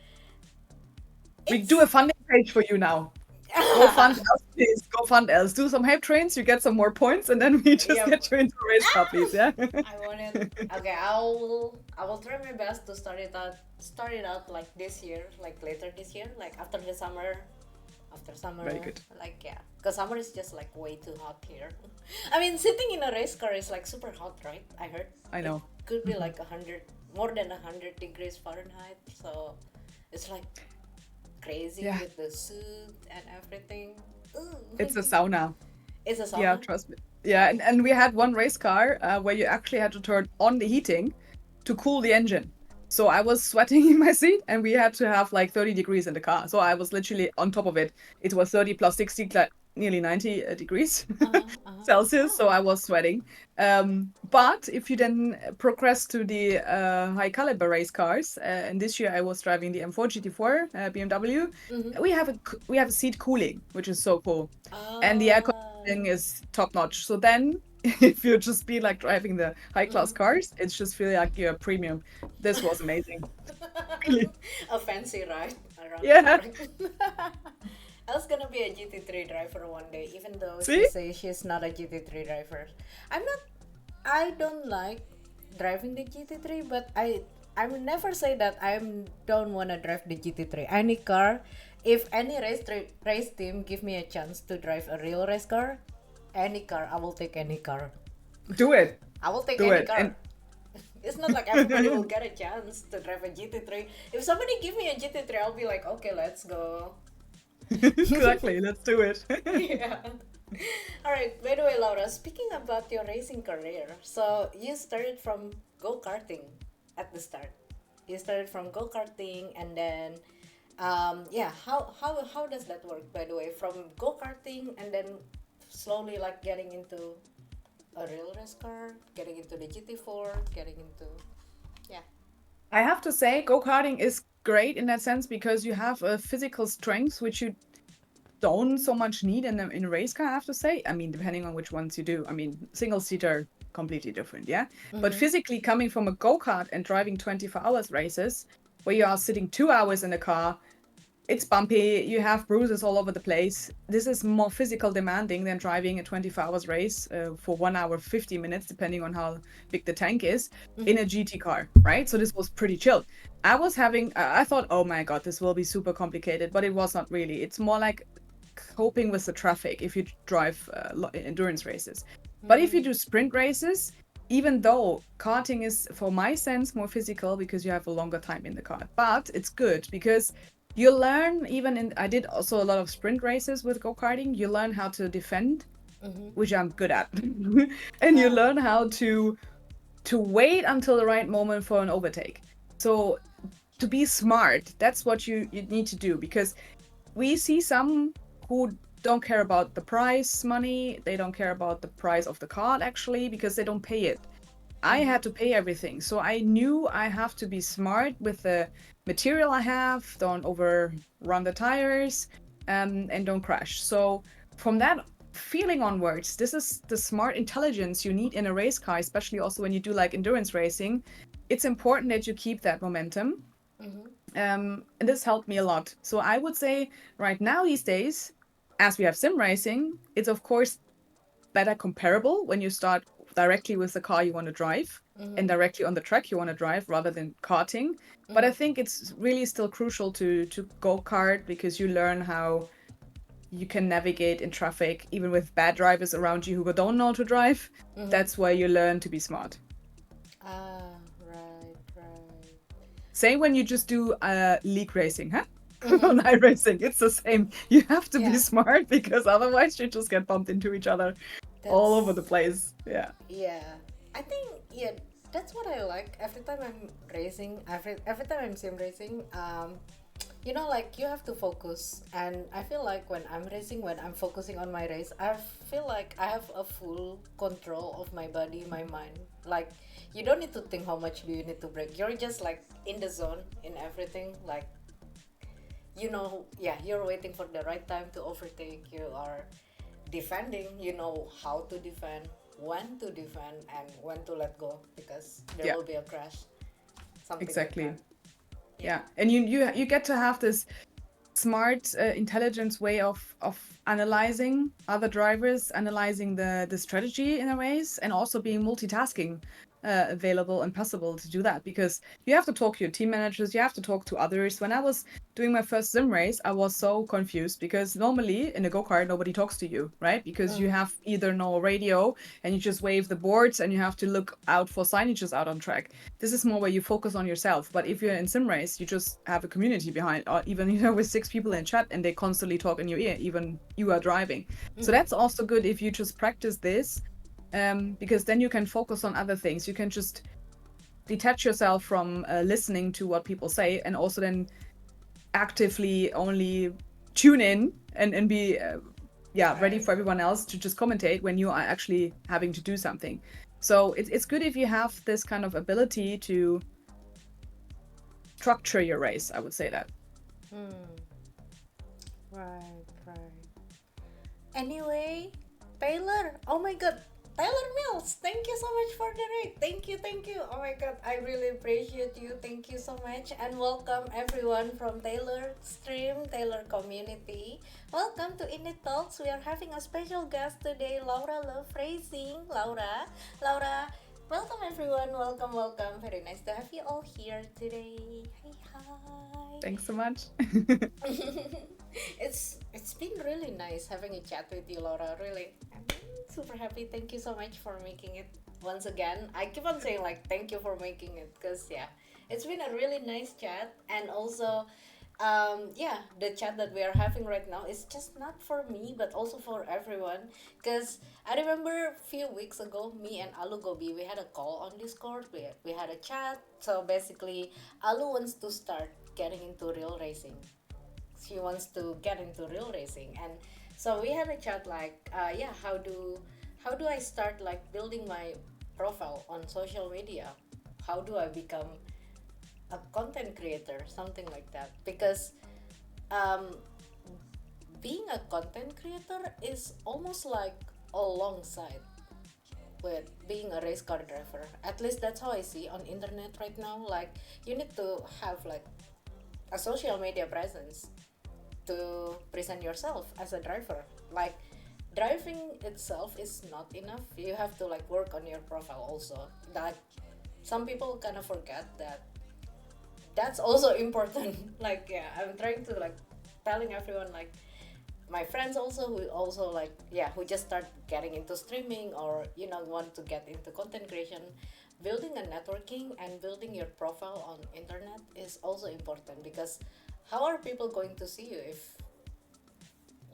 we do a funding page for you now. Go fund Elz, please. Go fund Elz. Do some hype trains, you get some more points, and then we just get you into a race car, please. Yeah. I want it. Okay, I will try my best to start it out like this year, like later this year, like after summer. Very good. Like, yeah, because summer is just like way too hot here. I mean, sitting in a race car is like super hot, right? I heard. I know. It could be like more than 100 degrees Fahrenheit. So it's like crazy with the suit and everything. Ooh. It's a sauna. It's a sauna? Yeah, trust me. Yeah, and we had one race car where you actually had to turn on the heating to cool the engine. So I was sweating in my seat, and we had to have like 30 degrees in the car. So I was literally on top of it. It was 30 plus 60, like nearly 90 degrees Celsius. So Oh. I was sweating. But if you then progress to the high caliber race cars, and this year I was driving the M4 GT4 BMW, Mm-hmm. we have a seat cooling, which is so cool, and the air Oh. conditioning is top notch. So then if you just be like driving the high class Mm-hmm. cars, it's just feel like you're premium. This was amazing. Really. A fancy ride around Yeah. Nürburgring. El's gonna be a GT3 driver one day, even though she See? says she's not a GT3 driver. I'm not. I don't like driving the GT3, but I will never say that don't wanna drive the GT3. Any car, if any race team give me a chance to drive a real race car, any car, I will take any car. Do it. I will take Do any it. car. And It's not like everybody will get a chance to drive a GT3. If somebody give me a GT3, I'll be like, okay, let's go. exactly, let's do it. Yeah. All right. By the way, Laura, speaking about your racing career, so you started from go karting at the start. You started from go karting, and then, yeah. How does that work? By the way, from go karting, and then slowly like getting into a real race car, getting into the GT4, getting into, yeah. I have to say, go-karting is great in that sense because you have a physical strength which you don't so much need in a race car, I have to say. I mean, depending on which ones you do. I mean, single seater, completely different, yeah? But Mm-hmm. physically coming from a go-kart and driving 24 hours races, where you are sitting 2 hours in a car, it's bumpy, you have bruises all over the place. This is more physical demanding than driving a 24 hours race for 1 hour 50 minutes, depending on how big the tank is, in Mm-hmm. a GT car, right? So this was pretty chill. I thought, oh my God, this will be super complicated, but it was not really. It's more like coping with the traffic if you drive endurance races. But if you do sprint races, even though karting is, for my sense, more physical because you have a longer time in the car, but it's good because you learn, I did also a lot of sprint races with go-karting. You learn how to defend, Mm-hmm. which I'm good at. And you Ah. learn how to wait until the right moment for an overtake. So to be smart, that's what you need to do, because we see some who don't care about the prize money, they don't care about the price of the card actually, because they don't pay it. I Mm-hmm. had to pay everything. So I knew I have to be smart with the material I have, don't overrun the tires, and don't crash. So from that feeling onwards, this is the smart intelligence you need in a race car, especially also when you do like endurance racing. It's important that you keep that momentum. Mm-hmm. And this helped me a lot. So I would say right now, these days, as we have sim racing, it's of course better comparable when you start directly with the car you want to drive Mm-hmm. and directly on the track you want to drive rather than karting. But I Mm-hmm. think it's really still crucial to go kart because you learn how you can navigate in traffic, even with bad drivers around you who don't know how to drive. Mm-hmm. That's where you learn to be smart. Ah, right, right. Same when you just do league racing, huh? Mm-hmm. On iRacing, it's the same. You have to be Yeah, smart because otherwise you just get bumped into each other all over the that's place. Yeah. yeah. I think yeah, that's what I like. Every time I'm racing, every time I'm sim racing, like you have to focus. And I feel like when I'm racing, when I'm focusing on my race, I feel like I have a full control of my body, my mind. Like you don't need to think how much do you need to brake. You're just like in the zone in everything. Like yeah, you're waiting for the right time to overtake. You are defending, you know how to defend, when to defend, and when to let go because there Yeah, will be a crash, something like that. exactly. Yeah. Yeah. And you get to have this smart, intelligence way of analyzing other drivers, analyzing the strategy in a race, and also being multitasking available and possible to do that because you have to talk to your team managers, you have to talk to others. When I was doing my first sim race, I was so confused because normally in a go-kart nobody talks to you, right? Because you Mm-hmm. have either no radio and you just wave the boards and you have to look out for signages out on track. This is more where you focus on yourself. But if you're in sim race, you just have a community behind, or even with 6 people in chat, and they constantly talk in your ear, even you are driving. So Mm-hmm. that's also good if you just practice this. because then you can focus on other things. You can just detach yourself from listening to what people say, and also then actively only tune in and be ready for everyone else to just commentate when you are actually having to do something. So it's good if you have this kind of ability to structure your race, I would say that. Right, right. Anyway, Taylor, oh my god, Taylor Mills, thank you so much for the rate. Thank you, thank you. Oh my god, I really appreciate you. Thank you so much. And welcome everyone from Taylor Stream, Taylor Community. Welcome to INIT Talks. We are having a special guest today, Laura Luft Racing. Laura, welcome everyone. Welcome, welcome. Very nice to have you all here today. Hi. Thanks so much. It's been really nice having a chat with you, Laura. Really, I'm super happy. Thank you so much for making it once again. I keep on saying like thank you for making it, because yeah, it's been a really nice chat. And also, the chat that we are having right now is just not for me but also for everyone, because I remember a few weeks ago, me and Alu Gobi, we had a call on Discord. We had a chat. So basically, Alu wants to start getting into real racing. She wants to get into real racing, and so we had a chat like, how do I start like building my profile on social media? How do I become a content creator, something like that? Because um, being a content creator is almost like alongside with being a race car driver. At least that's how I see on internet right now. Like, you need to have like a social media presence to present yourself as a driver. Like, driving itself is not enough. You have to like work on your profile also. That some people kind of forget that that's also important. Like, yeah, I'm trying to like telling everyone, like my friends also who also like, yeah, who just start getting into streaming, or want to get into content creation, building a networking and building your profile on internet is also important, because how are people going to see you if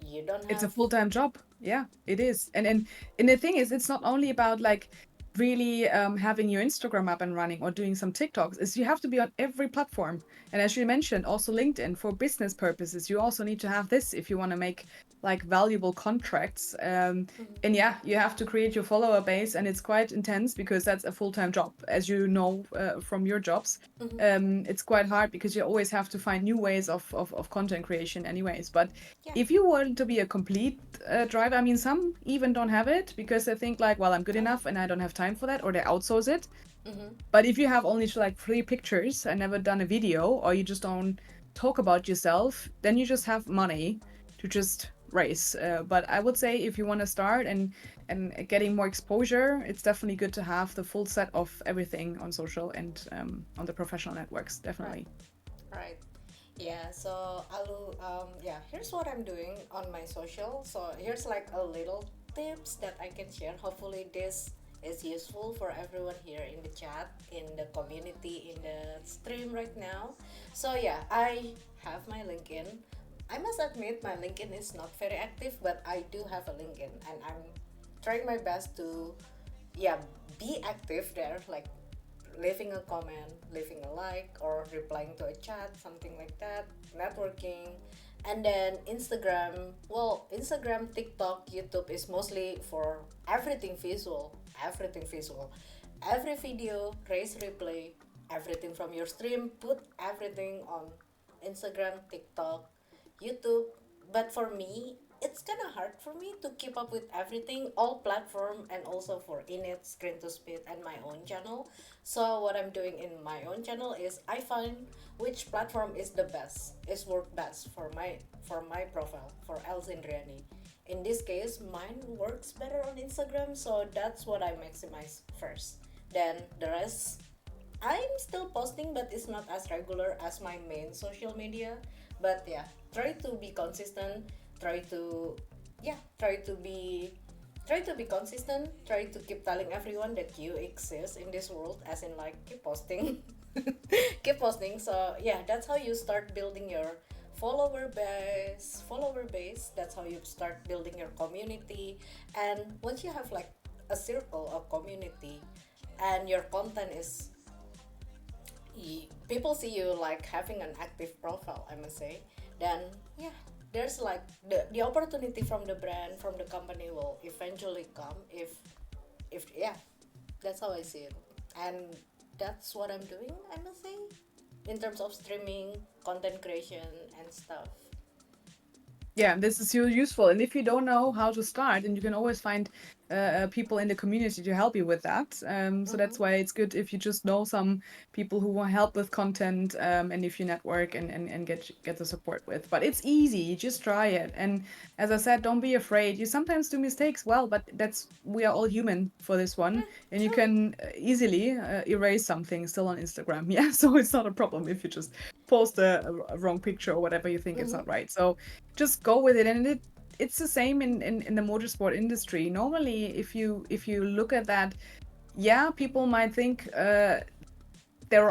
you don't It's a have. full-time job. Yeah, it is. And the thing is, it's not only about like really having your Instagram up and running or doing some TikToks. Is you have to be on every platform. And as you mentioned, also LinkedIn for business purposes. You also need to have this if you want to make like valuable contracts. And yeah, you have to create your follower base, and it's quite intense because that's a full-time job, as you know from your jobs. It's quite hard because you always have to find new ways of content creation anyways. But Yeah. if you want to be a complete driver, I mean, some even don't have it because they think like, well, I'm good enough and I don't have time for that, or they outsource it. But if you have only like 3 pictures and never done a video, or you just don't talk about yourself, then you just have money to just race. But I would say if you want to start and getting more exposure, it's definitely good to have the full set of everything on social and on the professional networks, definitely. Right. Yeah, so Alu, yeah, here's what I'm doing on my social. So here's like a little tips that I can share. Hopefully this is useful for everyone here in the chat, in the community, in the stream right now. So yeah, I have my LinkedIn. I must admit my LinkedIn is not very active, but I do have a LinkedIn, and I'm trying my best to, yeah, be active there, like leaving a comment, leaving a like, or replying to a chat, something like that, networking. And then Instagram, well, Instagram, TikTok, YouTube is mostly for everything visual, everything visual. Every video, race replay, everything from your stream, put everything on Instagram, TikTok, YouTube. But for me, it's kind of hard for me to keep up with everything, all platform, and also for INIT, Screen to Speed, and my own channel. So what I'm doing in my own channel is I find which platform is the best, is work best for my profile, for Elz Indriani. In this case, mine works better on Instagram, so that's what I maximize first. Then the rest, I'm still posting, but it's not as regular as my main social media. But yeah, try to be consistent. Try to, yeah, try to be consistent. Try to keep telling everyone that you exist in this world, as in like keep posting, keep posting. So yeah, that's how you start building your follower base. Follower base. That's how you start building your community. And once you have like a circle, a community, and your content is people see you like having an active profile, I must say, then yeah, there's like the opportunity from the brand, from the company will eventually come if yeah, that's how I see it. And that's what I'm doing, I must say, in terms of streaming, content creation and stuff. Yeah, this is useful. And if you don't know how to start, then you can always find people in the community to help you with that. So that's why it's good if you just know some people who want help with content, and if you network and get the support with. But it's easy. You just try it. And as I said, don't be afraid. You sometimes do mistakes. Well, but we are all human for this one. And you can easily erase something still on Instagram. Yeah, so it's not a problem if you just post a wrong picture or whatever you think it's not right. So just go with it. And it's the same in the motorsport industry. Normally, if you look at that, yeah, people might think there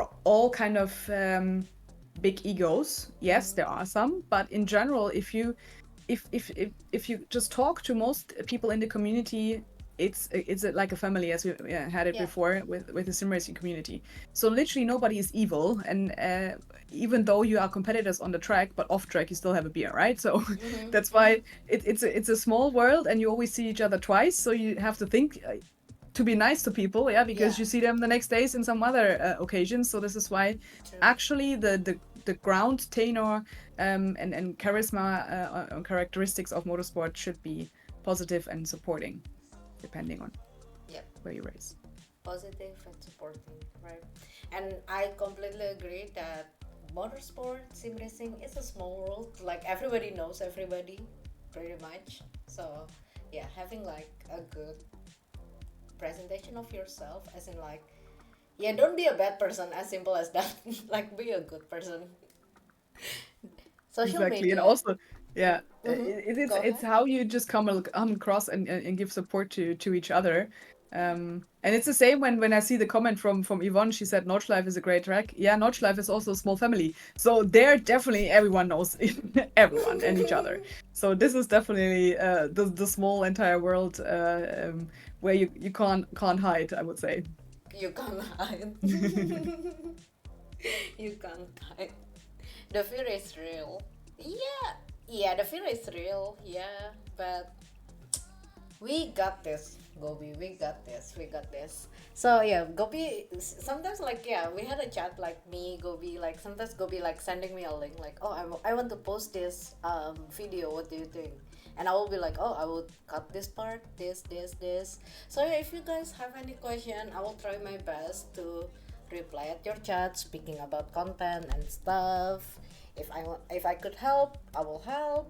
are all kind of big egos. Yes, there are some, but in general, if you just talk to most people in the community, it's like a family, as we had it before with the sim racing community. So literally nobody is evil, and even though you are competitors on the track, but off track you still have a beer, right? So that's why it's a small world, and you always see each other twice. So you have to think to be nice to people, because you see them the next days in some other occasions. So this is why actually the ground tenor and charisma characteristics of motorsport should be positive and supporting, depending on where you race. Positive and supporting, right? And I completely agree that motorsport, sim racing is a small world. Like everybody knows everybody, pretty much. So yeah, having like a good presentation of yourself, as in like, yeah, don't be a bad person, as simple as that. Like be a good person. Social Exactly. media. And also, yeah, it's how you just come across and give support to each other. And it's the same when I see the comment from Yvonne. She said Nordschleife is a great track. Yeah, Nordschleife is also a small family. So there definitely everyone knows everyone and each other. So this is definitely the small entire world where you can't hide, I would say. You can't hide. You can't hide. The fear is real. Yeah, the fear is real. Yeah, but we got this, Gobi. We got this. So yeah, Gobi. Sometimes like we had a chat like me, Gobi. Like sometimes Gobi like sending me a link like, oh, I want to post this video. What do you think? And I will be like, oh, I will cut this part, this. So yeah, if you guys have any question, I will try my best to reply at your chat, speaking about content and stuff. If I could help, I will help.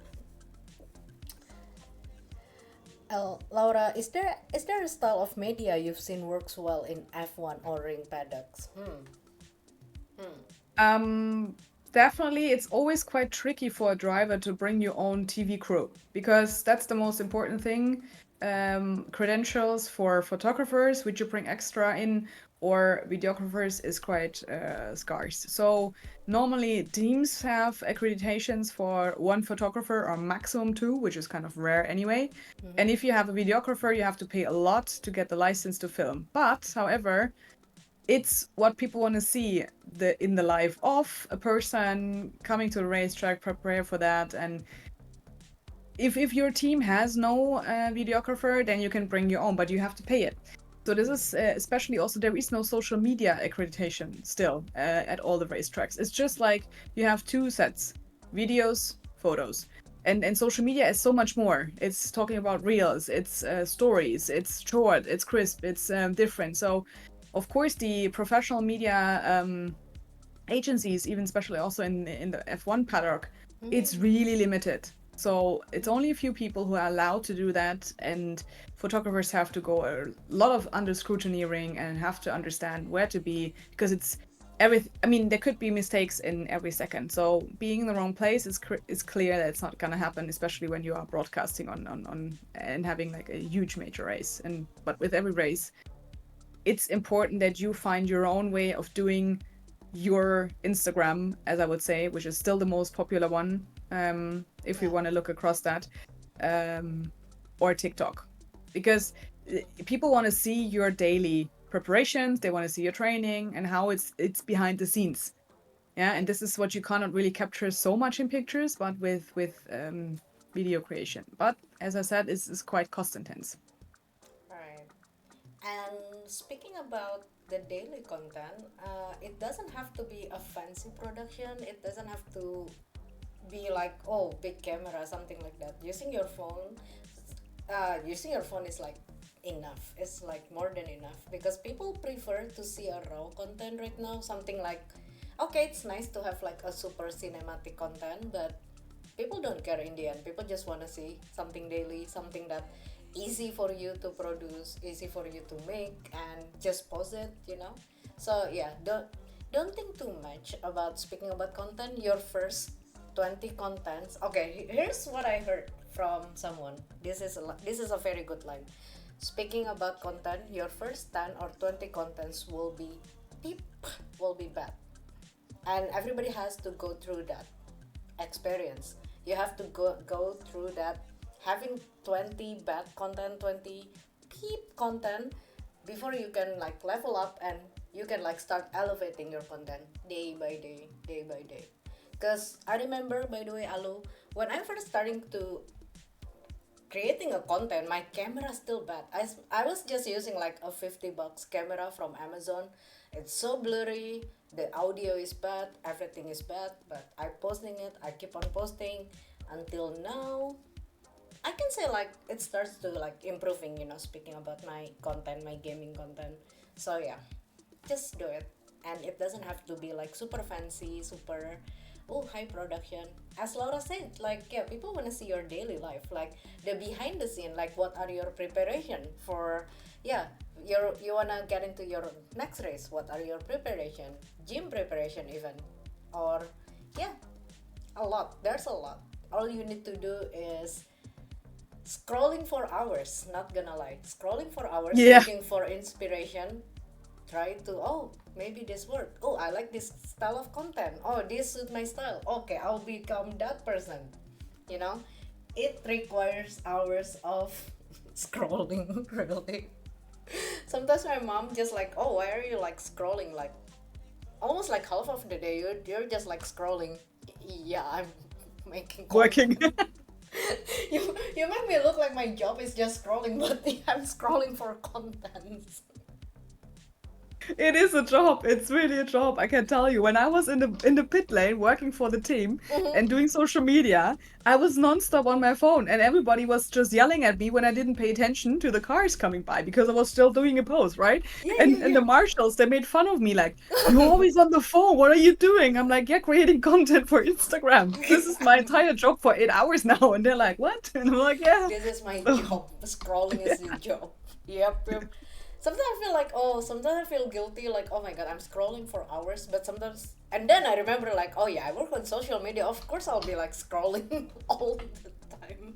Laura, is there a style of media you've seen works well in F1 or ring paddocks? Definitely, it's always quite tricky for a driver to bring your own TV crew, because that's the most important thing. Credentials for photographers, which you bring extra in, or videographers, is quite scarce. So normally teams have accreditations for one photographer or maximum two, which is kind of rare anyway. And if you have a videographer, you have to pay a lot to get the license to film. But however, it's what people want to see in the life of a person coming to the racetrack, prepare for that. And if your team has no videographer, then you can bring your own, but you have to pay it. So this is especially also, there is no social media accreditation still at all the racetracks. It's just like you have two sets, videos, photos. And social media is so much more. It's talking about reels, it's stories, it's short, it's crisp, it's different. So of course the professional media agencies, even especially also in the F1 paddock, it's really limited. So it's only a few people who are allowed to do that, and photographers have to go a lot of under scrutineering and have to understand where to be, because it's there could be mistakes in every second. So being in the wrong place is clear that it's not going to happen, especially when you are broadcasting on and having like a huge major race. But with every race, it's important that you find your own way of doing your Instagram, as I would say, which is still the most popular one, if we want to look across that, or TikTok. Because people want to see your daily preparations, they want to see your training and how it's behind the scenes. Yeah, and this is what you cannot really capture so much in pictures, but with video creation. But as I said, it's quite cost intense. Right. And speaking about the daily content, it doesn't have to be a fancy production. It doesn't have to be like, oh, big camera, something like that. Using your phone is like enough. It's like more than enough because people prefer to see a raw content right now. Something like, okay, it's nice to have like a super cinematic content, but people don't care in the end. People just want to see something daily, something that easy for you to produce, easy for you to make, and just post it. So yeah, don't think too much about speaking about content. Your first 20 contents. Okay, here's what I heard from someone. This is a very good line. Speaking about content, your first 10 or 20 contents will be beep, will be bad, and everybody has to go through that experience. You have to go through that, having 20 bad content, 20 peep content, before you can like level up and you can like start elevating your content day by day, day by day. Because I remember, by the way, Alu, when I first starting to creating a content, my camera still bad. I was just using like a $50 camera from Amazon. It's so blurry, the audio is bad, everything is bad, but I posting it, I keep on posting until now. I can say like it starts to like improving, speaking about my content, my gaming content. So yeah, just do it. And it doesn't have to be like super fancy, super high production. As Laura said, like yeah, people want to see your daily life, like the behind the scene, like what are your preparation for, yeah, you want to get into your next race, what are your preparation, gym preparation even, or yeah, a lot. There's a lot. All you need to do is scrolling for hours, not gonna lie, scrolling for hours, Yeah. looking for inspiration, try to, oh, maybe this work, oh, I like this style of content, oh, this suit my style, okay, I'll become that person. you know it requires hours of scrolling, really. Sometimes my mom just like, oh, why are you like scrolling, like almost like half of the day you're just like scrolling. Yeah, I'm making Working. content. You make me look like my job is just scrolling, but I'm scrolling for content. It is a job. It's really a job. I can tell you. When I was in the pit lane working for the team and doing social media, I was nonstop on my phone, and everybody was just yelling at me when I didn't pay attention to the cars coming by because I was still doing a post, right? Yeah, And the marshals, they made fun of me like, "You're always on the phone. What are you doing?" I'm like, "Yeah, creating content for Instagram. This is my entire job for 8 hours now." And they're like, "What?" And I'm like, "Yeah." this is my So, job. Scrolling is the job. Yep. Sometimes I feel guilty, like, oh my god, I'm scrolling for hours, but sometimes, and then I remember, like, oh yeah, I work on social media, of course I'll be like scrolling all the time.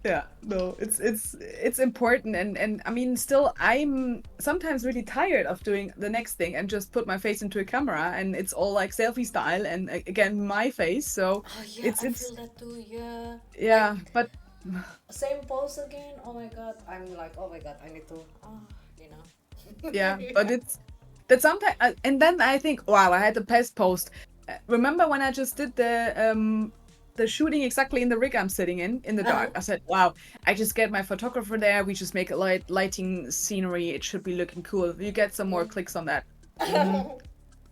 yeah, no, it's important, and I mean, still, I'm sometimes really tired of doing the next thing and just put my face into a camera, and it's all like selfie style, and again, my face. So Oh yeah, it's I it's feel that too, yeah. Like, yeah, but same pose again, oh my god, I'm like, oh my god, I need to, you know. yeah, but Yeah. it's that sometimes, and then I think, wow, I had the best post. Remember when I just did the shooting exactly in the rig I'm sitting in the Uh-huh. dark? I said, wow, I just get my photographer there. We just make a lighting scenery. It should be looking cool. You get some more Mm. clicks on that. Hmm.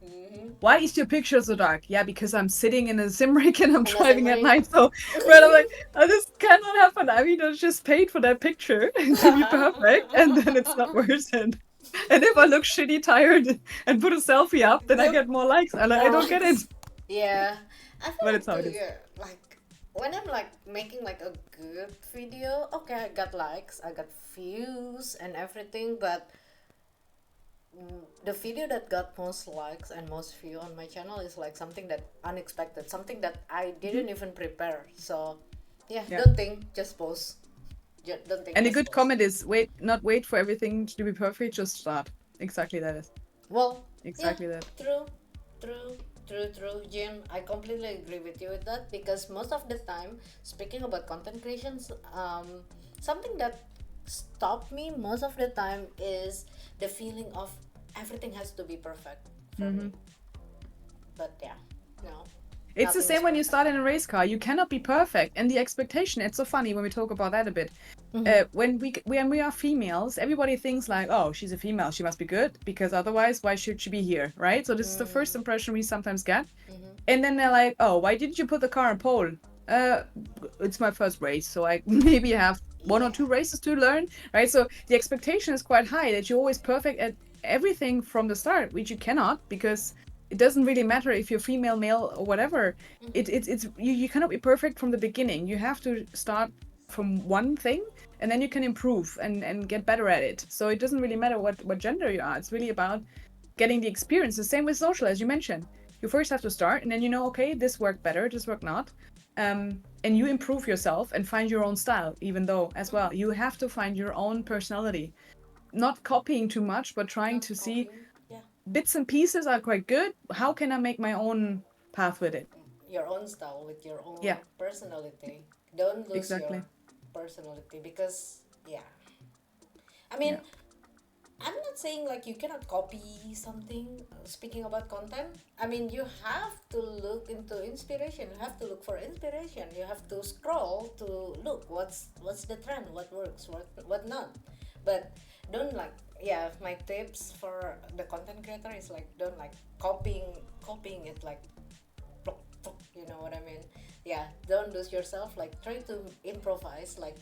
Mhm. Why is your picture so dark? Yeah, because I'm sitting in a sim rig and I'm And as I'm driving at like, night. So, but I'm like, oh, this cannot happen. I mean, I just paid for that picture to be perfect, and then it's not worth it. And if I look shitty, tired, and put a selfie up, then I yep, get more likes. And I more don't get it. likes. Yeah, I feel But it's that how too. it is. Yeah, like when I'm like making like a good video, okay, I got likes, I got views and everything, but the video that got most likes and most view on my channel is like something that unexpected, something that I Mhm. didn't even prepare. So yeah, Yeah. don't think, just post. Don't think, And a just good post. comment is not wait for everything to be perfect, just start. Exactly that is. Well, yeah, Exactly that. true, true, true, Jim. I completely agree with you with that because most of the time, speaking about content creations, something that stopped me most of the time is the feeling of everything has to be perfect for me. But yeah, no, It's the nothing is same when you perfect. start in a race car. You cannot be perfect, and the expectation. It's so funny when we talk about that a bit. When we are females, everybody thinks like, oh, she's a female, she must be good because otherwise, why should she be here, right? So this is the first impression we sometimes get, and then they're like, oh, why didn't you put the car in pole? Uh, it's my first race, so I maybe have one or Yeah. two races to learn, right? So the expectation is quite high that you're always perfect at everything from the start, which you cannot because it doesn't really matter if you're female, male, or whatever. It's you cannot be perfect from the beginning. You have to start from one thing and then you can improve and get better at it. So it doesn't really matter what gender you are. It's really about getting the experience. The same with social, as you mentioned. You first have to start and then you know, okay, this worked better, this worked not. And you improve yourself and find your own style, even though as well you have to find your own personality, not copying too much but trying Not to see copying. Yeah. bits and pieces are quite good. How can I make my own path with it? Your own style with your own Yeah, personality. Don't lose your exactly. personality because yeah. I mean, Yeah. I'm not saying like you cannot copy something. Speaking about content, I mean you have to look into inspiration. You have to look for inspiration. You have to scroll to look what's the trend, what works, what not. But don't like yeah. My tips for the content creator is like don't like copying it like plop, plop, you know what I mean? Yeah, don't lose yourself. Like try to improvise. Like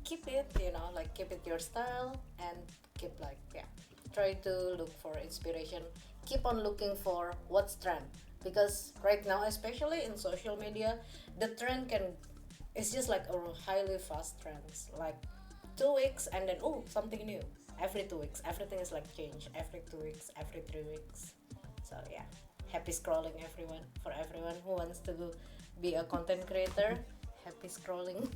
keep it, like keep it your style and keep like yeah. Try to look for inspiration. Keep on looking for what's trend because right now, especially in social media, the trend can it's just like a highly fast trends. Like 2 weeks and then oh something new. Every 2 weeks, everything is like change. Every 2 weeks, every 3 weeks. So yeah, happy scrolling everyone for everyone who wants to be a content creator. Happy scrolling.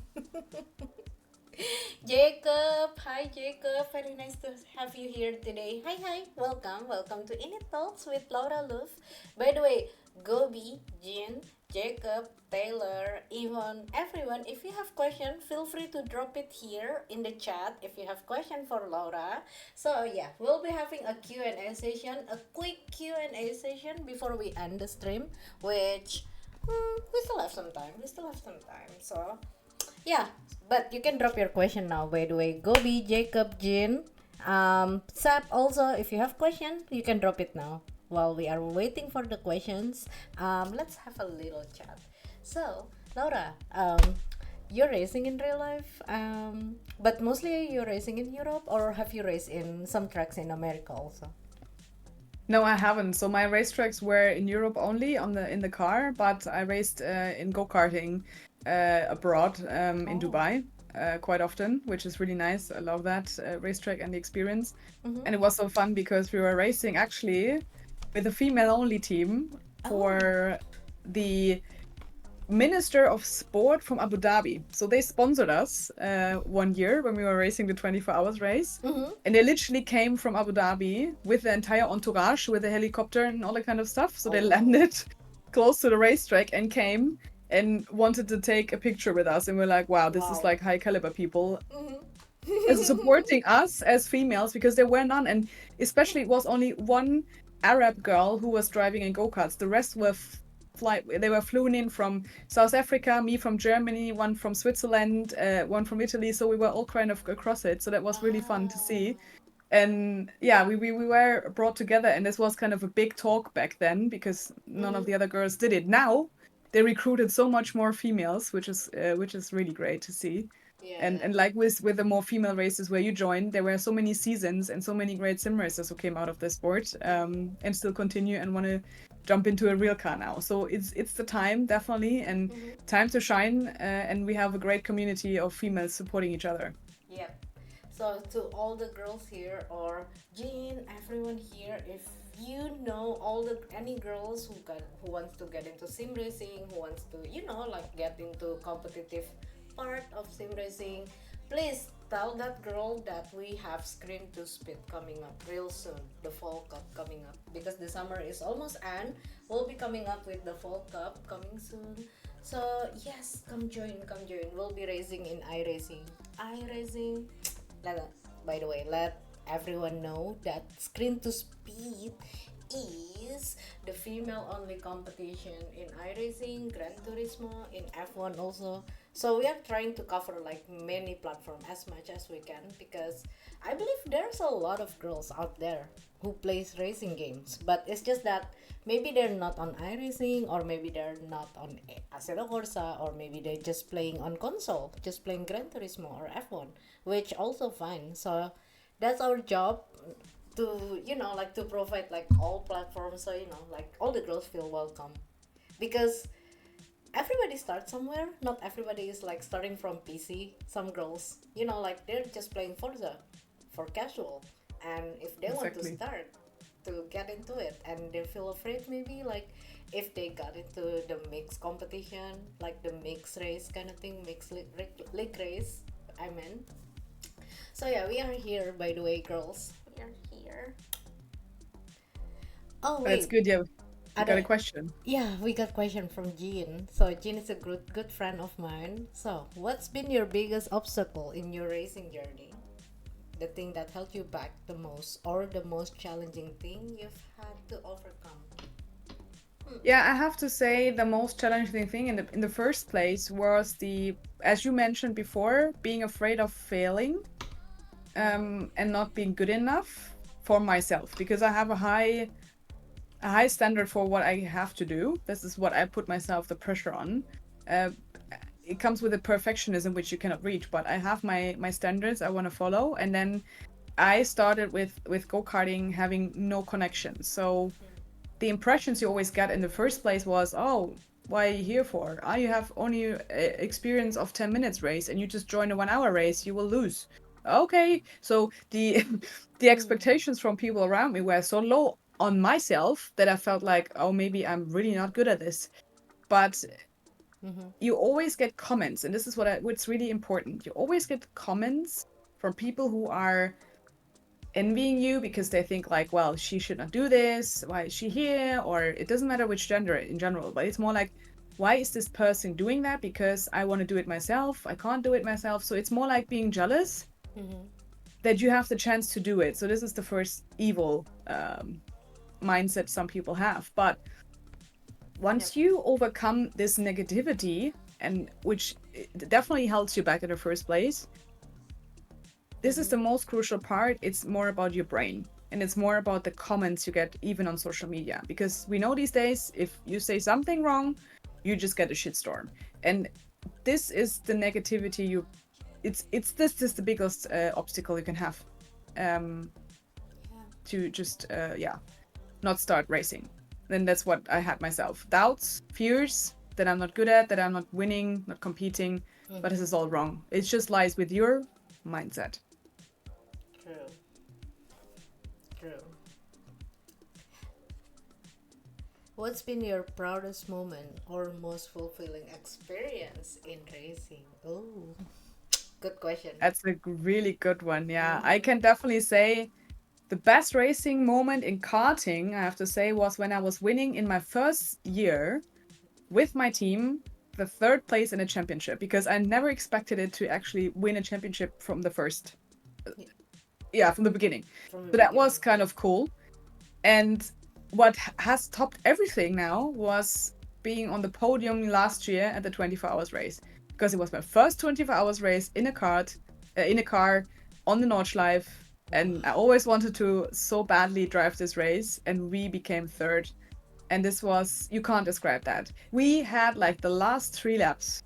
Jacob, hi Jacob, very nice to have you here today. Hi, welcome to INIT Talks with Laura Luft. By the way, Gobi, Jean, Jacob, Taylor, Yvonne, everyone, if you have question, feel free to drop it here in the chat if you have question for Laura. So yeah, we'll be having a Q&A session, a quick Q&A session before we end the stream, which we still have some time. So yeah, but you can drop your question now. By the way, Gobi, Jacob, Jin, Sap. Also, if you have question, you can drop it now. While we are waiting for the questions, let's have a little chat. So, Laura, you're racing in real life, but mostly you're racing in Europe, or have you raced in some tracks in America also? No, I haven't. So my racetracks were in Europe only in the car, but I raced in go-karting abroad in Oh. Dubai quite often, which is really nice. I love that racetrack and the experience. Mm-hmm. And it was so fun because we were racing actually with a female-only team Oh. for the Minister of Sport from Abu Dhabi. So they sponsored us 1 year when we were racing the 24 hours race. Mm-hmm. And they literally came from Abu Dhabi with the entire entourage, with a helicopter and all that kind of stuff. So they Oh. landed close to the racetrack and came and wanted to take a picture with us. And we're like, wow, this is Wow. like high caliber people Mm-hmm. supporting us as females because there were none. And especially it was only one Arab girl who was driving in go-karts. The rest were they were flown in from South Africa, me from Germany, one from Switzerland, one from Italy. So we were all kind of across it. So that was really fun to Ah. see. And yeah, we were brought together, and this was kind of a big talk back then because none of Mm-hmm. the other girls did it. Now they recruited so much more females, which is really great to see. Yeah. And like with the more female races where you joined, there were so many seasons and so many great sim racers who came out of this sport and still continue and want to jump into a real car now. So it's the time definitely and Mm-hmm. time to shine. And we have a great community of females supporting each other. Yep. So to all the girls here or Jean, everyone here, if you know all the any girls who wants to get into sim racing, who wants to like get into competitive part of sim racing, please tell that girl that we have Screen to Speed coming up real soon, the Fall Cup coming up because the summer is almost end. We'll be coming up with the Fall Cup coming soon. So yes, come join. We'll be racing in iRacing. iRacing, let us, by the way, let everyone know that Screen to Speed is the female only competition in iRacing, Gran Turismo, in F1 also. So we are trying to cover like many platforms as much as we can, because I believe there's a lot of girls out there who plays racing games, but it's just that maybe they're not on iRacing, or maybe they're not on Assetto Corsa, or maybe they're just playing on console, just playing Gran Turismo or F1, which also fine. So that's our job, to like to provide like all platforms, so like all the girls feel welcome, because everybody starts somewhere. Not everybody is like starting from PC. Some girls, like they're just playing Forza for casual, and if they want to Exactly. start to get into it and they feel afraid, maybe like if they got into the mixed competition, like the mixed race kind of thing, mixed league race, I mean. So yeah, we are here, by the way, girls. We are here. Oh But it's wait, good. Yeah, we got a ada. question. Yeah, we got question from Jean. So Jean is a good friend of mine. So what's been your biggest obstacle in your racing journey? The thing that held you back the most, or the most challenging thing you've had to overcome? Yeah, I have to say the most challenging thing in the first place was as you mentioned before, being afraid of failing, and not being good enough for myself, because I have a high standard for what I have to do. This is what I put myself the pressure on. Uh, it comes with a perfectionism which you cannot reach, but I have my standards I want to follow. And then I started with go-karting having no connection. So the impressions you always get in the first place was, oh, why are you here for? Ah, you have only experience of 10 minutes race and you just join a 1 hour race, you will lose. Okay, so the the expectations from people around me were so low on myself that I felt like, oh, maybe I'm really not good at this. But you always get comments, and this is what's really important. You always get comments from people who are envying you because they think like, well, she should not do this, why is she here? Or it doesn't matter which gender in general, but it's more like, why is this person doing that? Because I want to do it myself, I can't do it myself. So it's more like being jealous that you have the chance to do it. So this is the first evil mindset some people have. But Yep. once you overcome this negativity, and which definitely holds you back in the first place, this is the most crucial part. It's more about your brain, and it's more about the comments you get even on social media, because we know these days if you say something wrong, you just get a shitstorm. And this is the negativity you it's this is the biggest obstacle you can have, um to just yeah, not start racing. Then that's what I had myself: doubts, fears that I'm not good at, that I'm not winning, not competing. But this is all wrong. It just lies with your mindset. True. True. What's been your proudest moment or most fulfilling experience in racing? Oh, good question. That's a really good one. Yeah, I can definitely say the best racing moment in karting, I have to say, was when I was winning in my first year with my team the third place in a championship, because I never expected it to actually win a championship from the first, Yeah, yeah, from the beginning. from the So that was beginning. kind of cool. And what has topped everything now was being on the podium last year at the 24 hours race, because it was my first 24 hours race in a in a car on the Nordschleife. Wow. And I always wanted to so badly drive this race, and we became third. And this was, you can't describe that. We had like the last 3 laps,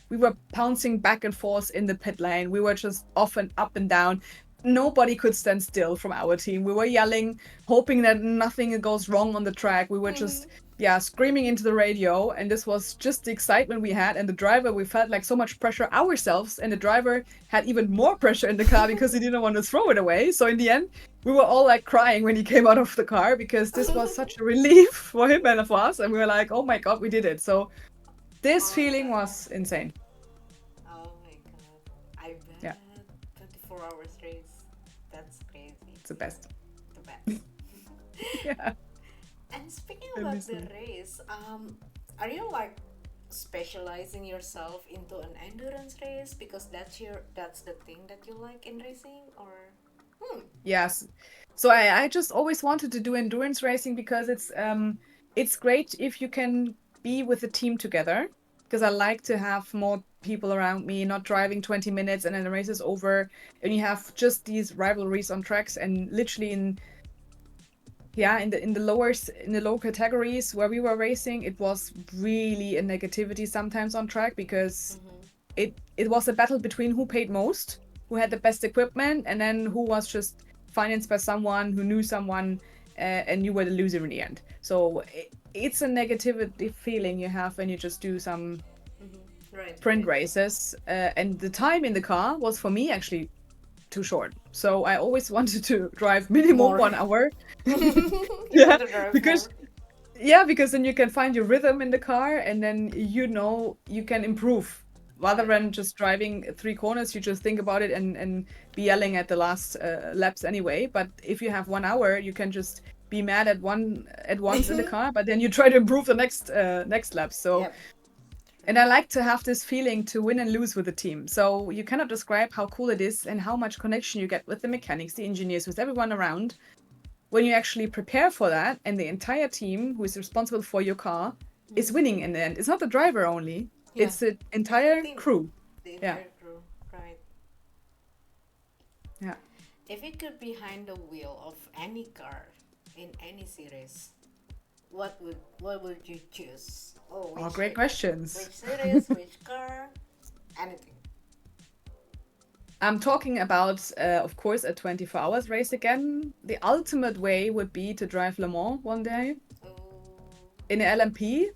we were pouncing back and forth in the pit lane. We were just off and up and down. Nobody could stand still from our team. We were yelling, hoping that nothing goes wrong on the track. We were just, yeah, screaming into the radio. And this was just the excitement we had. And the driver, we felt like so much pressure ourselves. And the driver had even more pressure in the car because he didn't want to throw it away. So in the end, we were all like crying when he came out of the car, because this was such a relief for him and for us. And we were like, oh my God, we did it. So this Oh my feeling god. was insane. Oh my god. I Yeah. bet 24 hours race. That's crazy. It's the best. The best. Yeah, And speaking I about miss the them. race, are you like specializing yourself into an endurance race because that's the thing that you like in racing, or Yes. So I just always wanted to do endurance racing because it's great if you can be with a team together. Because I like to have more people around me, not driving 20 minutes and then the race is over, and you have just these rivalries on tracks. And literally in the lower categories where we were racing, it was really a negativity sometimes on track because it was a battle between who paid most, who had the best equipment, and then who was just financed by someone who knew someone, and you were the loser in the end. So it's a negativity feeling you have when you just do some right, sprint right. races, and the time in the car was for me actually too short. So I always wanted to drive minimum More. 1 hour. You Yeah, want to drive because more? because then you can find your rhythm in the car, and then you can improve rather Right. than just driving 3 corners. You just think about it and be yelling at the last laps anyway. But if you have 1 hour, you can just be mad at once in the car, but then you try to improve the next lap. So, Yep. and I like to have this feeling to win and lose with the team. So you cannot describe how cool it is and how much connection you get with the mechanics, the engineers, with everyone around when you actually prepare for that, and the entire team who is responsible for your car is winning in the end. It's not the driver only, Yeah. it's the It's the entire team. crew. The Yeah. entire crew. Right. Yeah. If you could behind the wheel of any car in any series, what would you choose? Oh, Oh, which great questions. which series, which car, anything. I'm talking about, of course, a 24 hours race again. The ultimate way would be to drive Le Mans one day Oh, in an LMP.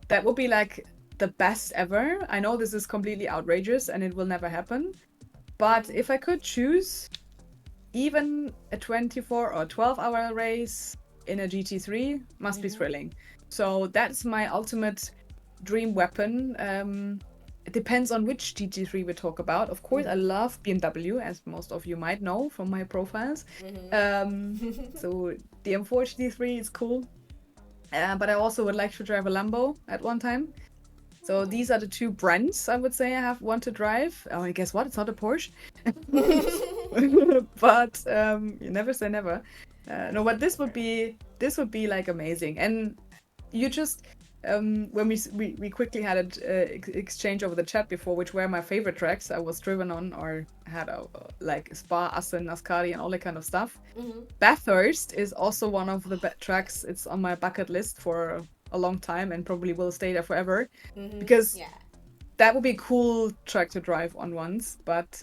That would be like the best ever. I know this is completely outrageous and it will never happen. But if I could choose, even a 24 or 12-hour race in a GT3 must be thrilling. So that's my ultimate dream weapon. It depends on which GT3 we talk about. Of course, I love BMW, as most of you might know from my profiles. So the M4 GT3 is cool. But I also would like to drive a Lambo at one time. So these are the two brands I would say I want to drive. Oh, and guess what? It's not a Porsche. But you never say never. No, but this would be like amazing. And you just when we quickly had an exchange over the chat before, which were my favorite tracks I was driven on or had like Spa, Assen, Ascari, and all that kind of stuff. Bathurst is also one of the tracks. It's on my bucket list for a long time and probably will stay there forever because yeah. that would be a cool track to drive on once. But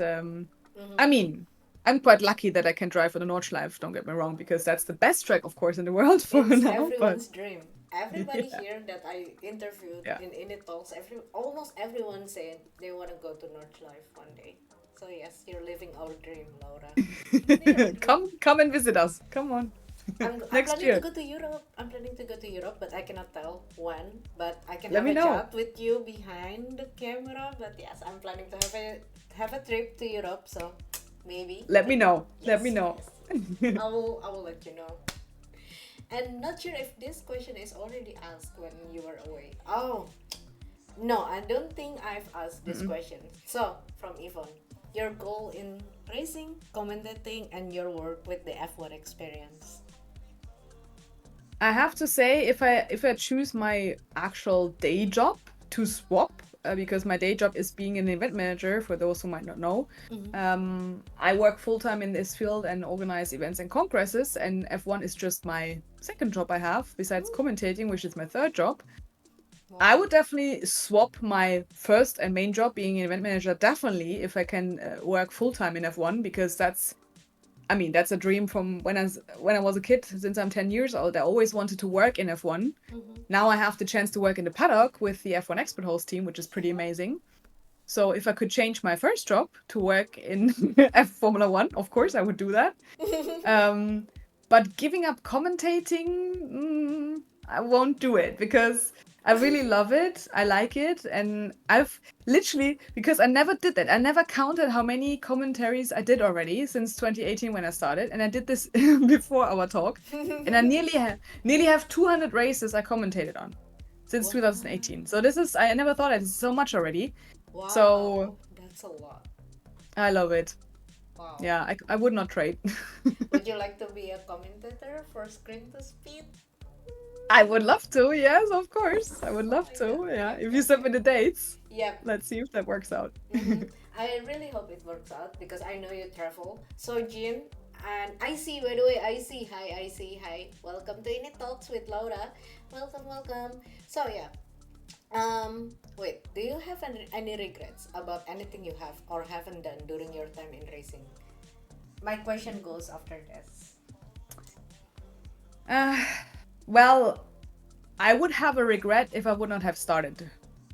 I mean, I'm quite lucky that I can drive on the Nordschleife, don't get me wrong, because that's the best track, of course, in the world for It's now. But everyone's dream. Everybody yeah, here that I interviewed yeah. in INIT Talks, almost everyone said they want to go to Nordschleife one day. So yes, you're living our dream, Laura. Come and visit us. Come on. I'm Next planning to year. go to Europe. I'm planning to go to Europe, but I cannot tell when. But I can Let have me a know. chat with you behind the camera. But yes, I'm planning to have a trip to Europe. So maybe. Let me know. Let Yes, me know. yes. I will let you know. And not sure if this question is already asked when you were away. Oh, no, I don't think I've asked this question. So, from Yvonne, your goal in racing, commentating, and your work with the F1 experience. I have to say, if I choose my actual day job to swap, because my day job is being an event manager, for those who might not know, I work full time in this field and organize events and congresses, and F1 is just my second job I have, besides commentating, which is my third job. I would definitely swap my first and main job, being an event manager, definitely if I can work full time in F1, because that's a dream from when I was a kid. Since I'm 10 years old, I always wanted to work in F1. Now I have the chance to work in the paddock with the F1 Expert Host team, which is pretty amazing. So if I could change my first job to work in F Formula One, of course I would do that. But giving up commentating, I won't do it because I really love it. I like it. And I've literally, because I never did that, I never counted how many commentaries I did already since 2018 when I started. And I did this before our talk. And I nearly have 200 races I commentated on. since Wow. 2018. So this is, I never thought it's so much already. So Wow. That's a lot. I love it. Wow. Yeah, I would not trade. Would you like to be a commentator for Screen to Speed? I would love to, yes, of course. I would Oh love my god. to. Yeah, Yep, if you yep, send me yep. the dates, Yep. let's see if that works out. I really hope it works out because I know you travel. So Jean, and I see, by the way, I see, hi, I see, hi. Welcome to INIT Talks with Laura. Welcome, welcome. So yeah, wait, do you have any regrets about anything you have or haven't done during your time in racing? My question goes after this. Uh, well, I would have a regret if I would not have started.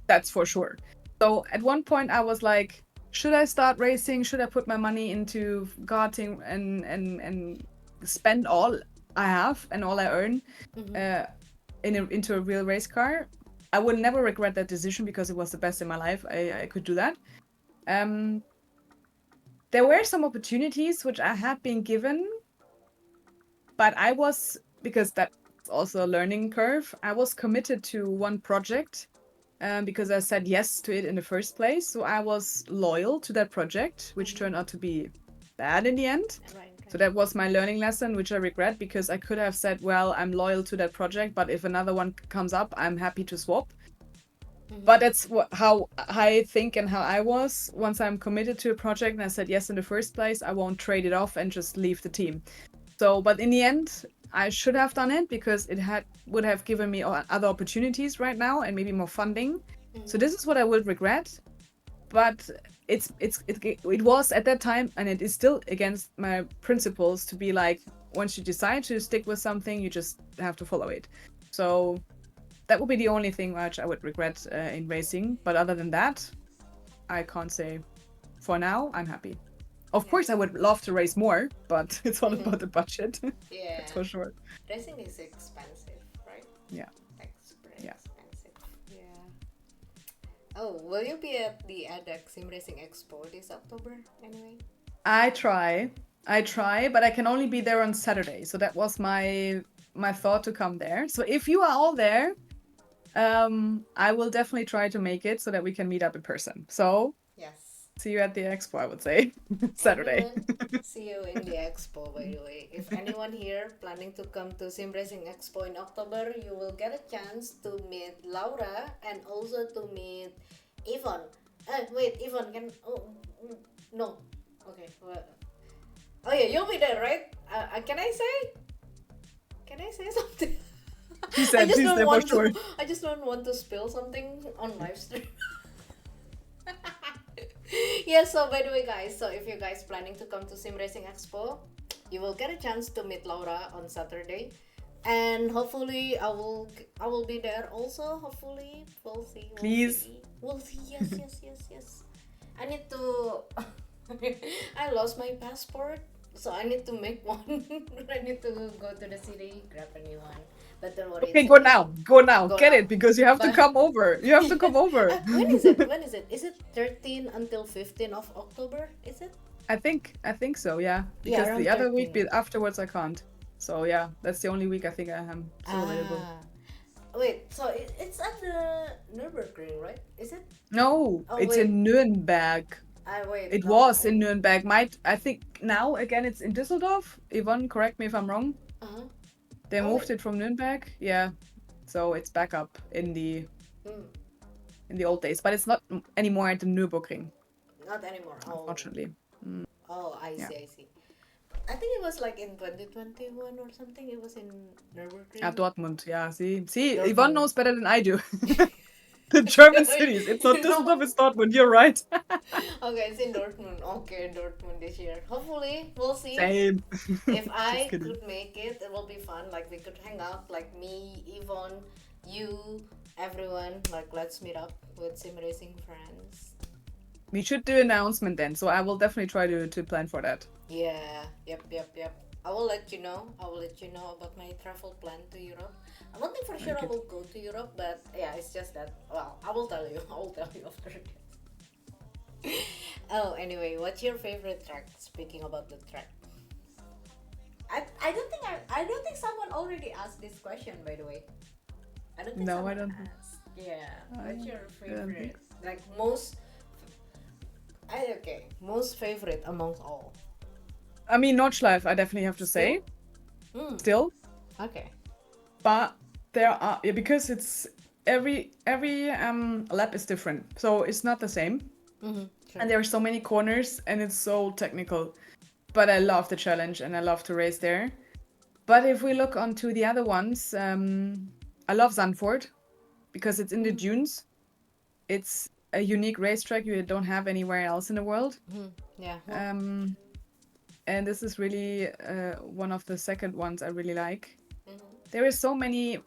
That's for sure. So at one point I was like, should I start racing? Should I put my money into karting and spend all I have and all I earn uh, into a real race car? I would never regret that decision because it was the best in my life. I could do that. Um, there were some opportunities which I had been given, but I was, because that's also a learning curve, I was committed to one project because I said yes to it in the first place. So I was loyal to that project, which turned out to be bad in the end. Right, So right. that was my learning lesson, which I regret because I could have said, well, I'm loyal to that project, but if another one comes up, I'm happy to swap. But that's how I think and how I was. Once I'm committed to a project and I said yes in the first place, I won't trade it off and just leave the team. So, but in the end, I should have done it because would have given me other opportunities right now and maybe more funding. So this is what I would regret. But it was at that time, and it is still against my principles to be like, once you decide to stick with something, you just have to follow it. So that would be the only thing which I would regret in racing. But other than that, I can't say. For now, I'm happy. Of course, I would love to race more, but it's all about the budget. Yeah. That's for sure. Racing is expensive, right? Yeah. Like super Yeah. expensive. Yeah. Oh, will you be at the Paddock Sim Racing Expo this October anyway? I try, but I can only be there on Saturday. So that was my thought to come there. So if you are all there, I will definitely try to make it so that we can meet up in person. So Yes. see you at the expo, I would say. Saturday. Anyone, see you in the expo, by the way. If anyone here planning to come to Sim Racing Expo in October, you will get a chance to meet Laura and also to meet Yvonne. Wait, Yvonne, can. Oh, no. Okay. Well, oh, yeah, you'll be there, right? Can I say? Can I say something? She said she's there for sure. I just don't want to spill something on live stream. Yeah, so by the way guys, so if you guys planning to come to Sim Racing Expo, you will get a chance to meet Laura on Saturday, and hopefully I will be there also. Hopefully we'll see. Please. We'll see. Yes, yes, yes, yes. I need to I lost my passport, so I need to make one. I need to go to the city, grab a new one. But don't worry. Okay, go now. Go now. Go Get now. it because you have to But- come over. You have to come over. When is it? When is it? Is it 13 until 15 of October? Is it? I think so, yeah. Yeah, Because around the other week 13. afterwards I can't. So yeah, that's the only week I think I am still available. Wait, so it's at the Nürburgring, right? Is it? No, Oh, it's wait. in Nuremberg. Wait. It No. was in Nuremberg. I think now again it's in Düsseldorf. Yvonne, correct me if I'm wrong. Uh-huh. They Oh, moved wait. it from Nuremberg. Yeah. So it's back up Mm, in the old days, but it's not anymore at the Nürburgring, not anymore. Oh. unfortunately. Oh, I Yeah. see, I see. I think it was like in 2021 or something. It was in Nürburgring. Yeah, Dortmund. Yeah, see, Dortmund. Yvonne knows better than I do. The German cities. It's not Düsseldorf, it's Dortmund. You're right. Okay, it's in Dortmund. Okay, Dortmund this year. Hopefully, we'll see. Same. If I Just kidding. could make it, it will be fun. Like we could hang out, like me, Yvonne, you, everyone. Like let's meet up with sim racing friends. We should do an announcement then, so I will definitely try to plan for that. Yeah. Yep. I will let you know. I will let you know about my travel plan to Europe. One thing for sure, I good. will go to Europe, but yeah, it's just that. Well, I will tell you. I will tell you after this. Oh, anyway, what's your favorite track? Speaking about the track, I don't think someone already asked this question, by the way. I don't think No, I someone don't. asked. Yeah, what's I your don't think. favorite? Like most, most favorite amongst all. I mean, Nordschleife, I definitely have to Still? say, Hmm. still, Okay. but there are yeah, because it's every lap is different, so it's not the same, Mm-hmm. Sure. and there are so many corners, and it's so technical. But I love the challenge, and I love to race there. But if we look onto the other ones, I love Zandvoort because it's in the Mm-hmm. dunes. It's a unique racetrack you don't have anywhere else in the world. Mm-hmm. Yeah. Well. Um, and this is really one of the second ones I really like. Mm-hmm. There is so many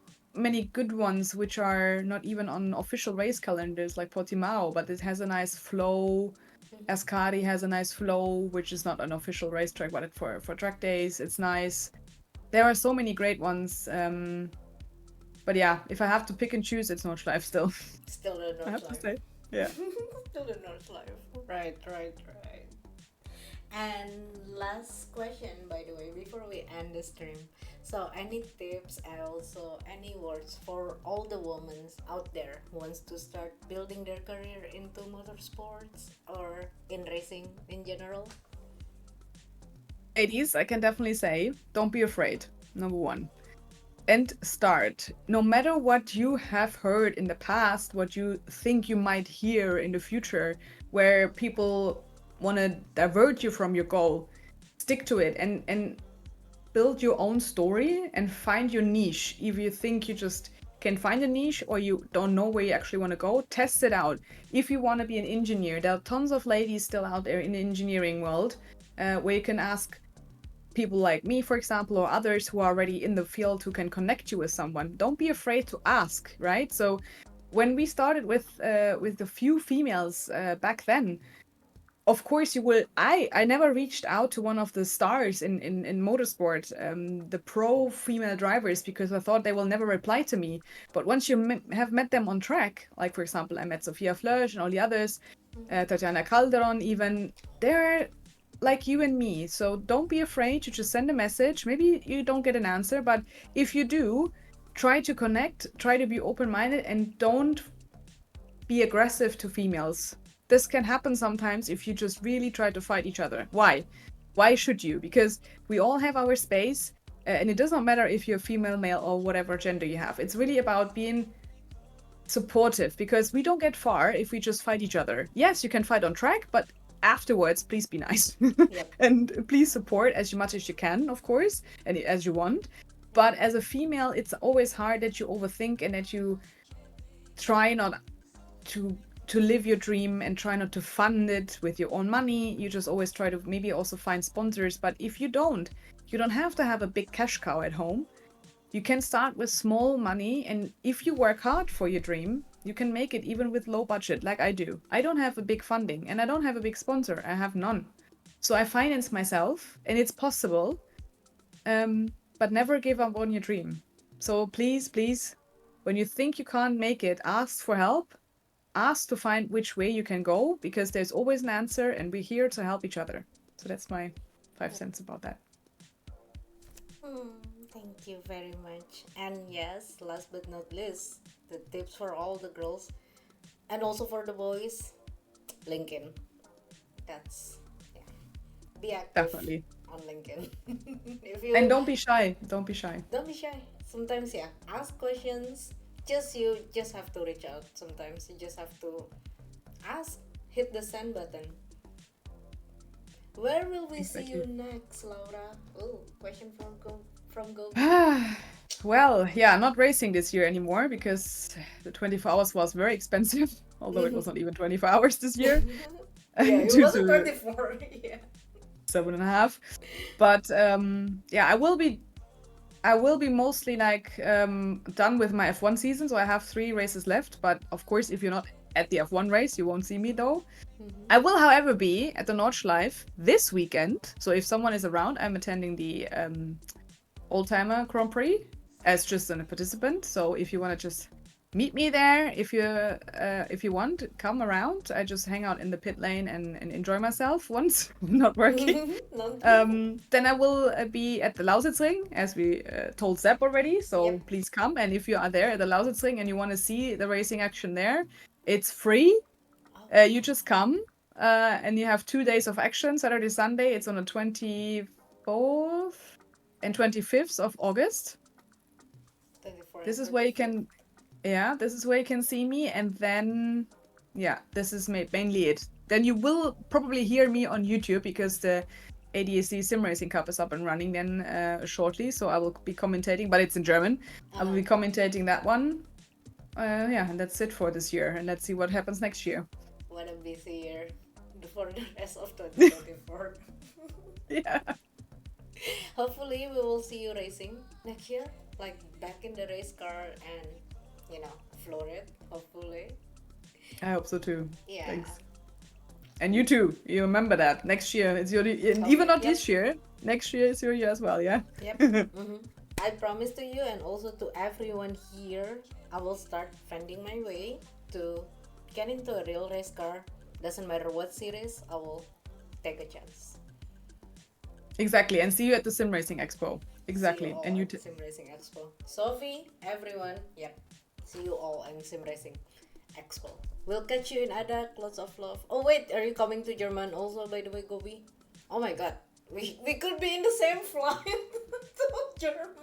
good ones which are not even on official race calendars like Portimao, but it has a nice flow. Mm-hmm. Ascari has a nice flow, which is not an official racetrack, but for track days, it's nice. There are so many great ones. But yeah, if I have to pick and choose, it's Nordschleife still. Still the I North have to Life. say. Yeah. Still the North Life. Right. Right. Right. And last question, by the way, before we end the stream. So, any tips and also any words for all the women out there who wants to start building their career into motorsports or in racing in general? Ladies, I can definitely say, don't be afraid. Number one. And start. No matter what you have heard in the past, what you think you might hear in the future, where people want to divert you from your goal, stick to it and build your own story and find your niche. If you think you just can find a niche or you don't know where you actually want to go, test it out. If you want to be an engineer, there are tons of ladies still out there in the engineering world where you can ask people like me, for example, or others who are already in the field who can connect you with someone. Don't be afraid to ask, right? So when we started with a few females back then, of course you will. I never reached out to one of the stars in motorsport, the pro female drivers, because I thought they will never reply to me. But once you have met them on track, like for example I met Sophia Flörsch and all the others, Tatiana Calderon even, they're like you and me. So don't be afraid to just send a message. Maybe you don't get an answer, but if you do, try to connect, try to be open-minded, and don't be aggressive to females. This can happen sometimes if you just really try to fight each other. Why? Why should you? Because we all have our space, and it does not matter if you're female, male, or whatever gender you have. It's really about being supportive because we don't get far if we just fight each other. Yes, you can fight on track, but afterwards, please be nice Yep. and please support as much as you can, of course, and as you want. But as a female, it's always hard that you overthink and that you try not to live your dream and try not to fund it with your own money. You just always try to maybe also find sponsors. But if you don't have to have a big cash cow at home. You can start with small money, and if you work hard for your dream, you can make it even with low budget, like I do. I don't have a big funding and I don't have a big sponsor. I have none. So I finance myself, and it's possible. But never give up on your dream. So please, please, when you think you can't make it, ask for help. Ask to find which way you can go, because there's always an answer, and we're here to help each other. So that's my 5 cents about that. Thank you very much. And yes, last but not least, the tips for all the girls and also for the boys, LinkedIn. That's yeah. Be active Definitely. on LinkedIn. If And you don't be shy. Don't be shy. don't be shy. Sometimes yeah, ask questions. You just have to reach out. Sometimes you just have to ask. Hit the send button. Where will we see you Exactly. next, Laura? Oh, question from Go. Well, yeah, not racing this year anymore because the 24 hours was very expensive, although it was not even 24 hours this year Yeah, it due was a to 24. Yeah. 7.5. But yeah, I will be mostly like done with my F1 season, so I have 3 races left. But of course, if you're not at the F1 race, you won't see me though. I will, however, be at the Nordschleife this weekend. So if someone is around, I'm attending the Oldtimer Grand Prix as just a participant. So if you want to just meet me there if you want. Come around. I just hang out in the pit lane and enjoy myself once not working. Then I will be at the Lausitzring, as we told Zeb already. So Yep. please come. And if you are there at the Lausitzring and you want to see the racing action there, it's free. You just come, and you have 2 days of action, Saturday, Sunday. It's on the 24th and 25th of August. 24 This and is where you 25. can, yeah, this is where you can see me. And then, yeah, this is mainly it. Then you will probably hear me on YouTube because the ADAC Sim Racing Cup is up and running then shortly. So I will be commentating, but it's in German. I will be commentating that one. Yeah, and that's it for this year. And let's see what happens next year. What a busy year for the rest of 2024. Yeah. Hopefully, we will see you racing next year, like back in the race car and, floor it. Hopefully. I hope so too. Yeah. Thanks. And you too. You remember that next year it's your, and even not this year. Next year is your year as well. Yeah. Yep. I promise to you and also to everyone here, I will start finding my way to get into a real race car. Doesn't matter what series, I will take a chance. Exactly, and see you at the Sim Racing Expo. Exactly, and you Sim Racing Expo. Sophie, everyone, yep. See you all in Sim Racing Expo. We'll catch you in Adak. Lots of love. Oh wait, are you coming to German also? By the way, Gobi. Oh my God, we could be in the same flight to German.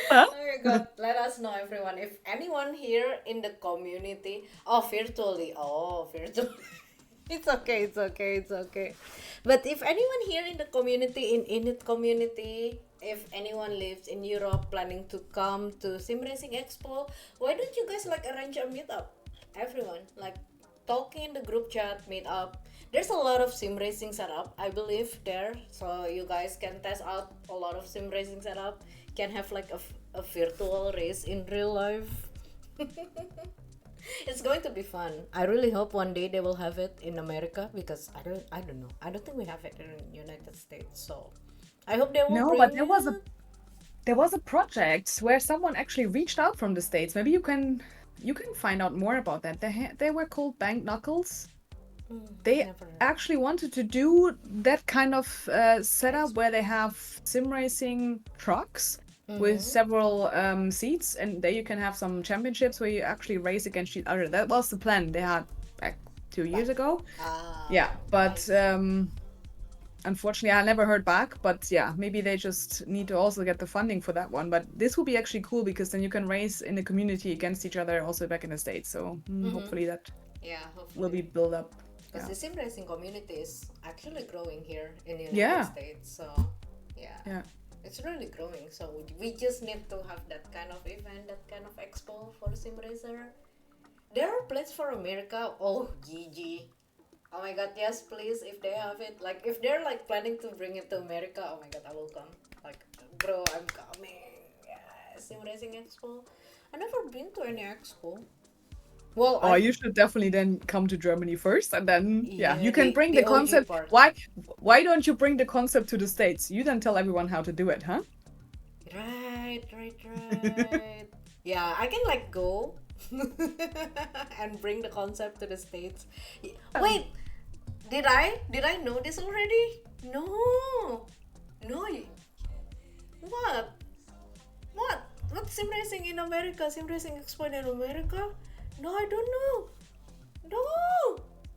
Huh? Oh my God, let us know, everyone. If anyone here in the community, virtually. It's okay. But if anyone here in the community, in INIT community, if anyone lives in Europe planning to come to Sim Racing Expo, why don't you guys arrange a meetup? Everyone, talking in the group chat, meet up. There's a lot of sim racing setup, I believe, there. So you guys can test out a lot of sim racing setup. Can have a virtual race in real life. It's going to be fun. I really hope one day they will have it in America because I don't know. I don't think we have it in the United States. So I hope they will. No, but there was a project where someone actually reached out from the States. Maybe you can find out more about that. They were called Bank Knuckles. They actually wanted to do that kind of setup where they have sim racing trucks with several seats, and there you can have some championships where you actually race against each other. That was the plan they had back 2 years ago. Yeah, but unfortunately I never heard back. But yeah, maybe they just need to also get the funding for that one. But this will be actually cool because then you can race in the community against each other also back in the States. So hopefully that will be built up. Because the sim racing community is actually growing here in the United States. So yeah. It's really growing, so we just need to have that kind of event, that kind of expo for sim racer. There are plans for America. Oh, GG. Oh my God, yes, please, if they have it, if they're planning to bring it to America, oh my God, I will come. Bro, I'm coming. Yeah, sim racing expo. I've never been to any expo. Well, you should definitely then come to Germany first, and then you can bring the concept. Why don't you bring the concept to the States? You then tell everyone how to do it, huh? Right. Yeah, I can go and bring the concept to the States. Wait, did I know this already? No. What sim racing in America? Sim racing expo in America? No, I don't know. No.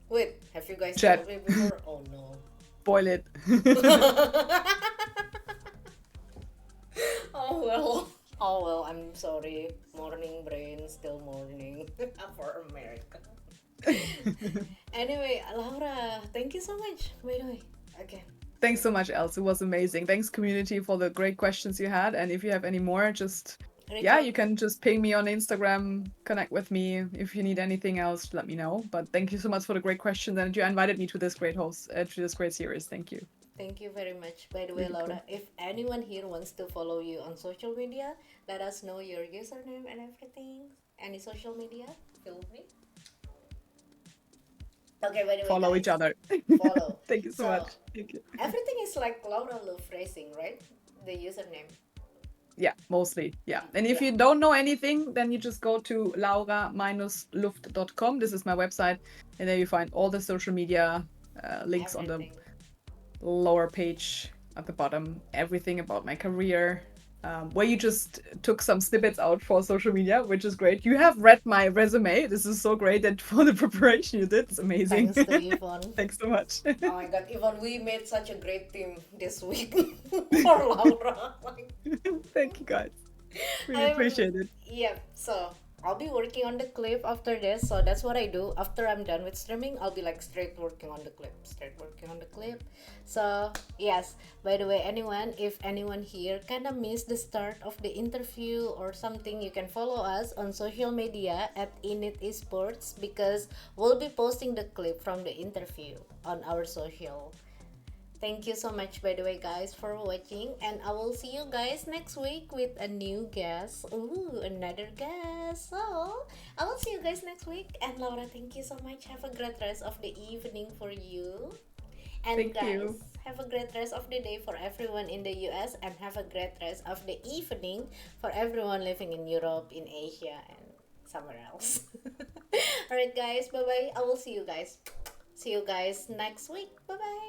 Wait, have you guys told me before? Oh no. Spoil it. Oh well, I'm sorry. Morning brain, still morning for America. Anyway, Laura, thank you so much, by the way, again. Thanks so much, Elz. It was amazing. Thanks, community, for the great questions you had. And if you have any more, just you can just ping me on Instagram, connect with me. If you need anything else, let me know. But thank you so much for the great questions, and you invited me to this great to this great series. Thank you. Thank you very much. By the way, Laura, if anyone here wants to follow you on social media, let us know your username and everything. Any social media, feel free. Okay, by the way, follow each other. Follow. Thank you so much. Thank you. Everything is Laura Luft Racing, right? The username. Yeah, mostly. Yeah. And if Yeah. you don't know anything, then you just go to laura-luft.com. This is my website. And there you find all the social media links on the Everything. lower page at the bottom, everything about my career, where you just took some snippets out for social media, which is great. You have read my resume. This is so great that for the preparation you did. It's amazing. Thanks to Yvonne. Thanks so much. Oh my god, Yvonne, we made such a great team this week for Laura. Like, Thank you guys. Really I'm, appreciate it. yeah, so I'll be working on the clip after this. So that's what I do. After I'm done with streaming, I'll be like straight working on the clip. Straight working on the clip. So, yes, by the way, if anyone here kind of missed the start of the interview or something, you can follow us on social media at INIT Esports because we'll be posting the clip from the interview on our social. Thank you so much, by the way, guys, for watching. And I will see you guys next week with a new guest. Ooh, another guest. So, I will see you guys next week. And Laura, thank you so much. Have a great rest of the evening for you. And Thank guys, you. have a great rest of the day for everyone in the US. And have a great rest of the evening for everyone living in Europe, in Asia, and somewhere else. Alright, guys. Bye bye. I will see you guys. See you guys next week. Bye bye.